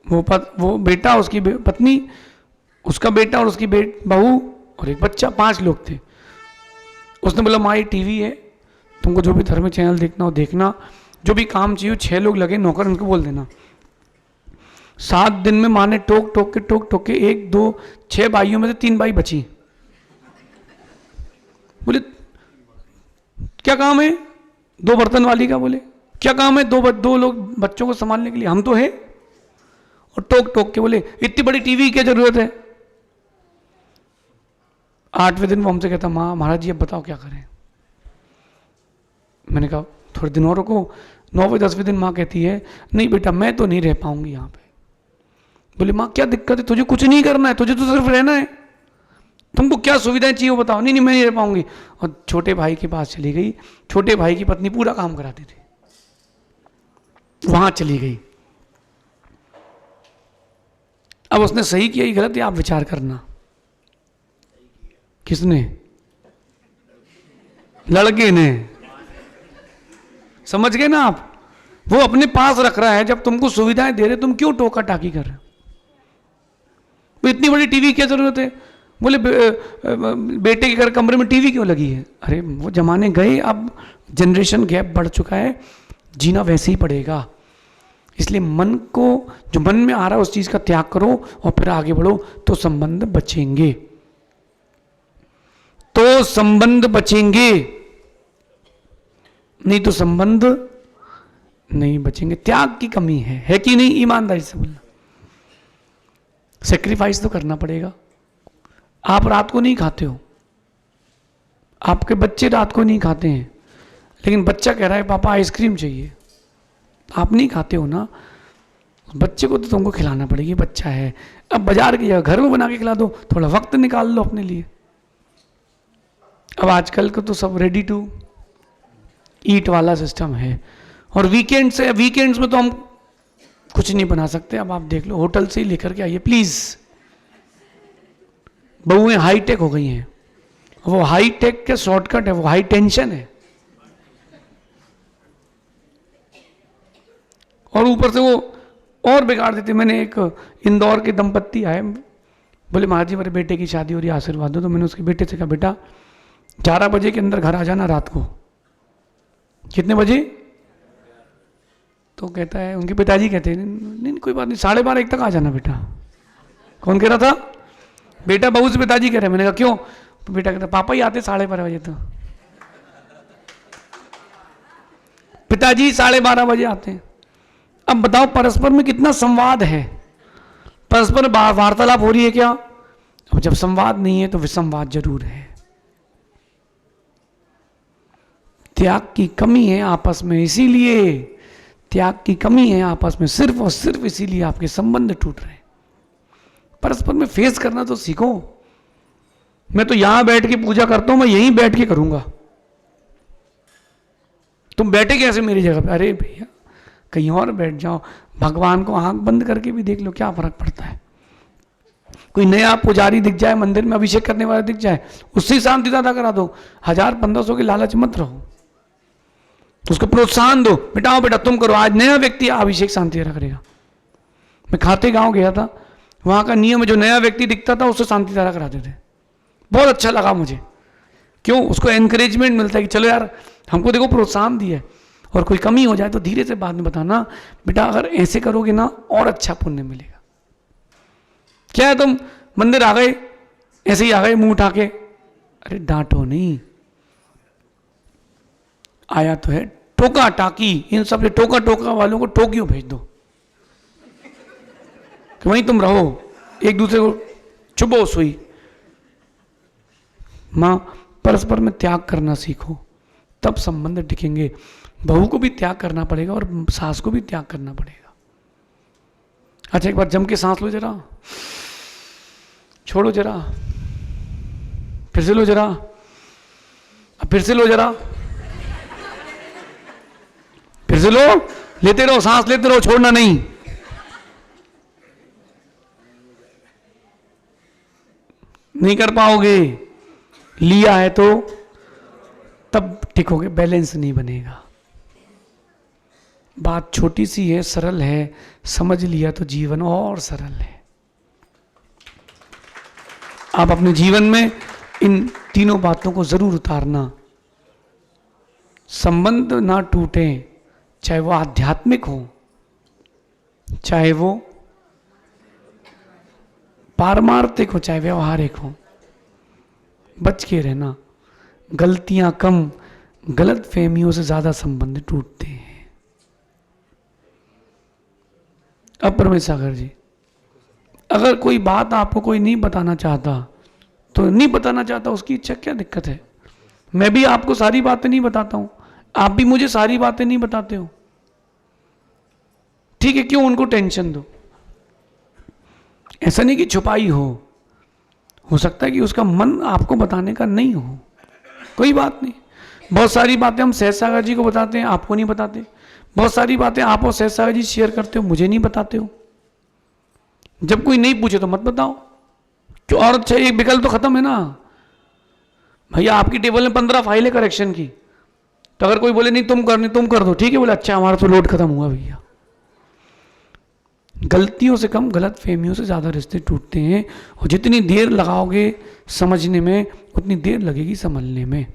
वो बेटा, उसकी पत्नी, उसका बेटा और उसकी बहू और एक बच्चा, 5 लोग थे। उसने बोला माँ ये टीवी है, तुमको जो भी धर्म चैनल देखना हो देखना, जो भी काम चाहिए। 6 लोग लगे नौकर, उनको बोल देना। 7 दिन में माँ ने टोक टोक के 1 2 6 भाइयों में से 3 भाई बची। बोले क्या काम है? 2 बर्तन वाली का। बोले क्या काम है? 2 लोग बच्चों को संभालने के लिए, हम तो है। और टोक के बोले इतनी बड़ी टीवी की क्या जरूरत है? 8वें दिन वो हमसे कहता माँ महाराज जी अब बताओ क्या करें। मैंने कहा थोड़े दिन और रुको। 9वें 10वें दिन माँ कहती है नहीं बेटा मैं तो नहीं रह पाऊंगी यहाँ पे। बोले माँ क्या दिक्कत है? तुझे कुछ नहीं करना है, तुझे तो सिर्फ रहना है, तुमको क्या सुविधाएं चाहिए वो बताओ। नहीं मैं नहीं रह पाऊंगी। और छोटे भाई के पास चली गई। छोटे भाई की पत्नी पूरा काम कराती थी, वहां चली गई। अब उसने सही किया ही गलत है, आप विचार करना। किसने? लड़के ने। समझ गए ना आप? वो अपने पास रख रहा है, जब तुमको सुविधाएं दे रहे तुम क्यों टोका टाकी कर रहे हो? इतनी बड़ी टीवी क्या जरूरत है? बोले बेटे के घर कमरे में टीवी क्यों लगी है? अरे वो जमाने गए, अब जनरेशन गैप बढ़ चुका है, जीना वैसे ही पड़ेगा। इसलिए मन को, जो मन में आ रहा है उस चीज का त्याग करो और फिर आगे बढ़ो, तो संबंध बचेंगे, तो संबंध बचेंगे, नहीं तो संबंध नहीं बचेंगे। त्याग की कमी है कि नहीं? ईमानदारी से बोलना। सेक्रीफाइस तो करना पड़ेगा। आप रात को नहीं खाते हो, आपके बच्चे रात को नहीं खाते हैं, लेकिन बच्चा कह रहा है पापा आइसक्रीम चाहिए, आप नहीं खाते हो ना, बच्चे को तो तुमको खिलाना पड़ेगी, बच्चा है। अब बाजार की जगह घर में बना के खिला दो, थोड़ा वक्त निकाल लो अपने लिए। अब आजकल को तो सब रेडी टू ईट वाला सिस्टम है, और वीकेंड्स में तो हम कुछ नहीं बना सकते। अब आप देख लो, होटल से ही लेकर के आइए प्लीज। बहुएं हाईटेक हो गई हैं, वो हाईटेक के शॉर्टकट है, वो हाई टेंशन है, और ऊपर से वो और बिगाड़ देते। मैंने एक इंदौर के दंपत्ति आए, बोले महाराज जी मेरे बेटे की शादी हो रही है, आशीर्वाद दो। तो मैंने उसके बेटे से कहा बेटा 11 बजे के अंदर घर आ जाना रात को। कितने बजे? तो कहता है, उनके पिताजी कहते हैं नहीं कोई बात नहीं, 12:30 1 तक आ जाना बेटा। कौन कह रहा था? बेटा बहू से पिताजी कह रहे। मैंने कहा क्यों? तो बेटा कहता पापा ही आते 12:30 बजे। तो पिताजी 12:30 बजे आते हैं। अब बताओ परस्पर में कितना संवाद है, परस्पर वार्तालाप हो रही है क्या? अब जब संवाद नहीं है तो विसंवाद जरूर है। त्याग की कमी है आपस में, इसीलिए त्याग की कमी है आपस में, सिर्फ और सिर्फ इसीलिए आपके संबंध टूट रहे हैं। परस्पर में फेस करना तो सीखो। मैं तो यहां बैठ के पूजा करता हूं, मैं यहीं बैठ के करूंगा, तुम बैठे कैसे मेरी जगह पे? अरे भैया कहीं और बैठ जाओ, भगवान को आंख बंद करके भी देख लो, क्या फर्क पड़ता है। कोई नया पुजारी दिख जाए मंदिर में, अभिषेक करने वाला दिख जाए, उससे शांति ज्यादा करा दो। 1000-1500 के लालच मत रहो, उसको प्रोत्साहन दो, बेटा बेटा तुम करो, आज नया व्यक्ति अभिषेक शांति करेगा। मैं खाते गांव गया था, वहां का नियम है जो नया व्यक्ति दिखता था उससे शांति धारा कराते थे। बहुत अच्छा लगा मुझे। क्यों? उसको एनकरेजमेंट मिलता है कि चलो यार हमको देखो प्रोत्साहन दिया है, और कोई कमी हो जाए तो धीरे से बाद में बताना, बेटा अगर ऐसे करोगे ना और अच्छा पुण्य मिलेगा। क्या है तुम मंदिर आ गए, ऐसे ही आ गए मुंह उठा के, अरे डांटो नहीं, आया तो है टोका टाकी, इन सब से टोका टोका वालों को टोकियो भेज दो कि वहीं तुम रहो, एक दूसरे को चुबो सुई। मां परस्पर में त्याग करना सीखो, तब संबंध टिकेंगे। बहू को भी त्याग करना पड़ेगा और सास को भी त्याग करना पड़ेगा। अच्छा एक बार जम के सांस लो जरा, छोड़ो जरा, फिर से लो जरा, फिर से लो जरा, फिर से लो, लेते रहो, सांस लेते रहो, छोड़ना नहीं। नहीं कर पाओगे, लिया है तो तब टिकोगे, बैलेंस नहीं बनेगा। बात छोटी सी है, सरल है, समझ लिया तो जीवन और सरल है। आप अपने जीवन में इन तीनों बातों को जरूर उतारना। संबंध ना टूटे, चाहे वो आध्यात्मिक हो, चाहे वो पारमार्थिक हो, चाहे व्यवहारिक हो, बच के रहना। गलतियां कम, गलत फहमियों से ज्यादा संबंध टूटते हैं। अब परमेश सागर जी, अगर कोई बात आपको कोई नहीं बताना चाहता तो नहीं बताना चाहता, उसकी इच्छा, क्या दिक्कत है? मैं भी आपको सारी बातें नहीं बताता हूं, आप भी मुझे सारी बातें नहीं बताते हो, ठीक है, क्यों उनको टेंशन दो? ऐसा नहीं कि छुपाई हो सकता है कि उसका मन आपको बताने का नहीं हो, कोई बात नहीं। बहुत सारी बातें हम सहज सागर जी को बताते हैं, आपको नहीं बताते। बहुत सारी बातें आप और सहज सागर जी शेयर करते हो, मुझे नहीं बताते हो। जब कोई नहीं पूछे तो मत बताओ, क्यों? और अच्छा एक विकल्प तो खत्म है ना भैया। आपकी टेबल में 15 फाइलें करेक्शन की, तो अगर कोई बोले नहीं तुम कर दो, ठीक है, बोले अच्छा हमारा तो लोड खत्म हुआ भैया। गलतियों से कम गलत फहमियों से ज्यादा रिश्ते टूटते हैं, और जितनी देर लगाओगे समझने में उतनी देर लगेगी संभलने में।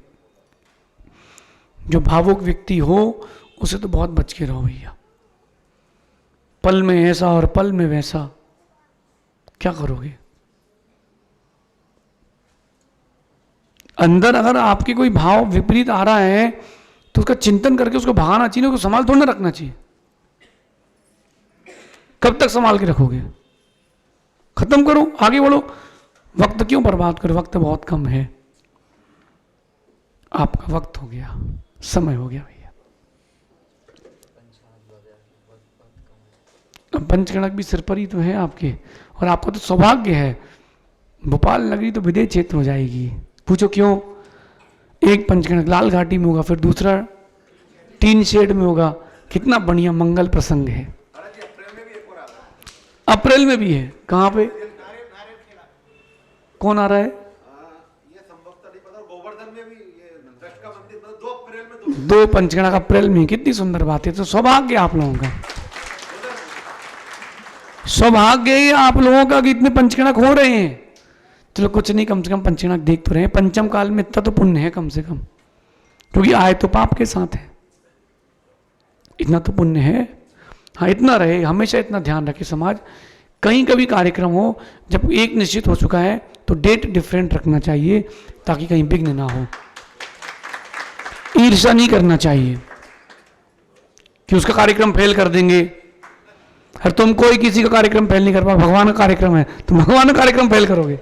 जो भावुक व्यक्ति हो उसे तो बहुत बच के रहो भैया। पल में ऐसा और पल में वैसा, क्या करोगे? अंदर अगर आपके कोई भाव विपरीत आ रहा है तो उसका चिंतन करके उसको भगाना चाहिए, उसको संभाल थोड़ा ना रखना चाहिए। कब तक संभाल के रखोगे? खत्म करो, आगे बढ़ो। वक्त क्यों बर्बाद करो? वक्त बहुत कम है। आपका वक्त हो गया, समय हो गया भैया। अब पंचगणक भी सिर पर ही तो है आपके, और आपका तो सौभाग्य है। भोपाल नगरी तो विदेश क्षेत्र हो जाएगी। पूछो क्यों? एक पंचगणक लाल घाटी में होगा, फिर दूसरा टीन शेड में होगा। कितना बढ़िया मंगल प्रसंग है। अप्रैल में भी है। कहाँ पे? कौन आ रहा है? गोवर्धन में भी ये दृष्ट का मंदिर 2 अप्रैल में, 2 पंचगणक अप्रैल में। कितनी सुंदर बात है। तो सौभाग्य आप लोगों का, सौभाग्य है आप लोगों का कि इतने पंचगणक हो रहे हैं। चलो कुछ नहीं, कम से कम पंचगणक देख तो रहे हैं। पंचम काल में इतना तो पुण्य है कम से कम, क्योंकि आए तो पाप के साथ है। इतना तो पुण्य है। हाँ, इतना रहे, हमेशा इतना ध्यान रखे समाज। कहीं कभी कार्यक्रम हो, जब एक निश्चित हो चुका है तो डेट डिफरेंट रखना चाहिए, ताकि कहीं विघ्न ना हो। ईर्ष्या नहीं करना चाहिए कि उसका कार्यक्रम फेल कर देंगे। और तुम कोई किसी का कार्यक्रम फेल नहीं कर पा। भगवान का कार्यक्रम है, तुम भगवान का कार्यक्रम फेल करोगे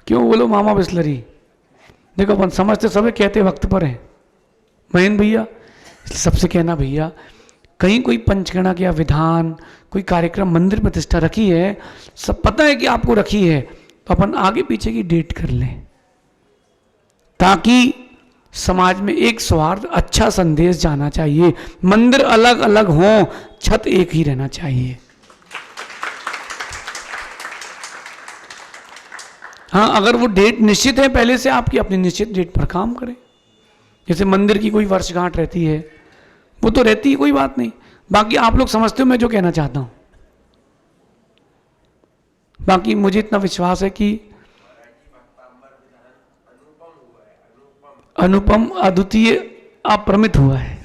क्यों? बोलो मामा बिस्लरी। देखो अपन समझते सब कहते वक्त पर है महेंद्र भैया, इसलिए सबसे कहना भैया, कहीं कोई पंचगणक या विधान, कोई कार्यक्रम, मंदिर प्रतिष्ठा रखी है, सब पता है कि आपको रखी है, तो अपन आगे पीछे की डेट कर लें, ताकि समाज में एक सौहार्द, अच्छा संदेश जाना चाहिए। मंदिर अलग अलग हों, छत एक ही रहना चाहिए। हाँ, अगर वो डेट निश्चित है पहले से आपकी, अपनी निश्चित डेट पर काम करें। जैसे मंदिर की कोई वर्षगांठ रहती है, वो तो रहती है, कोई बात नहीं। बाकी आप लोग समझते हो मैं जो कहना चाहता हूं। बाकी मुझे इतना विश्वास है कि अनुपम, अद्वितीय, अप्रमित हुआ है,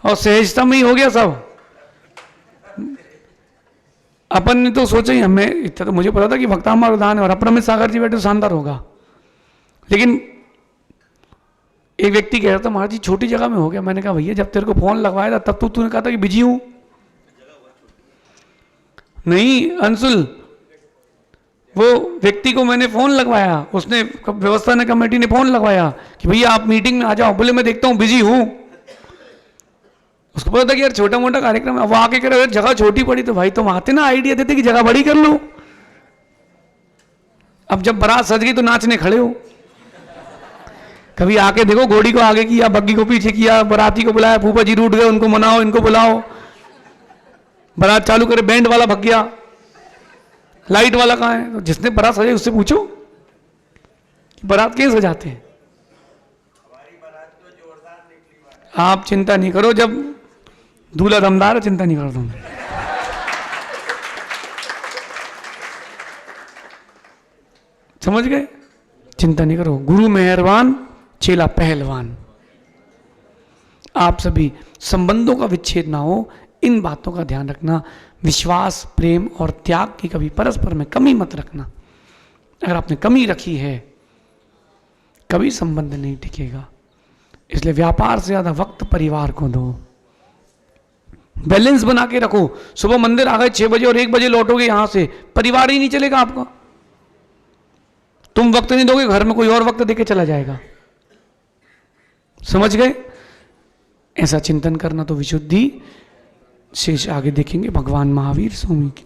और सहजता में ही हो गया सब। अपन ने तो सोचा ही, हमें इतना तो मुझे पता था कि भक्तांबर दान है और अप्रमित सागर जी बैठे तो शानदार होगा। लेकिन एक व्यक्ति कह रहा था महाराज जी छोटी जगह में हो गया। मैंने कहा भैया जब तेरे को फोन लगवाया था तब तूने कहा था कि बिजी हूं। नहीं अंशुल, वो व्यक्ति को मैंने फोन लगवाया, उसने व्यवस्था ने, कमेटी ने फोन लगवाया कि भैया आप मीटिंग में आ जाओ। बोले मैं देखता हूं बिजी हूं। उसको पता था कि यार छोटा मोटा कार्यक्रम है। अब वो आके कह रहे जगह छोटी पड़ी, तो भाई तुम आते ना आइडिया देते कि जगह बड़ी कर लो। अब जब बारात सज गई तो नाचने खड़े हो। कभी आके देखो, घोड़ी को आगे किया, बग्गी को पीछे किया, बाराती को बुलाया, फूफा जी रूठ गए उनको मनाओ, इनको बुलाओ। बारात चालू करे, बैंड वाला भग गया, लाइट वाला कहाँ है? तो जिसने बारात सजाई उससे पूछो कि बारात कैसे सजाते हैं। आप चिंता नहीं करो, जब दूल्हा दमदार है चिंता नहीं करो तुम। समझ गए? चिंता नहीं करो। गुरु मेहरबान, चेला पहलवान। आप सभी संबंधों का विच्छेद ना हो, इन बातों का ध्यान रखना। विश्वास, प्रेम और त्याग की कभी परस्पर में कमी मत रखना। अगर आपने कमी रखी है कभी संबंध नहीं टिकेगा। इसलिए व्यापार से ज्यादा वक्त परिवार को दो। बैलेंस बना के रखो। सुबह मंदिर आ गए 6 बजे और 1 बजे लौटोगे यहां से, परिवार ही नहीं चलेगा आपका। तुम वक्त नहीं दोगे, घर में कोई और वक्त देके चला जाएगा। समझ गए? ऐसा चिंतन करना तो विशुद्धि। शेष आगे देखेंगे। भगवान महावीर स्वामी की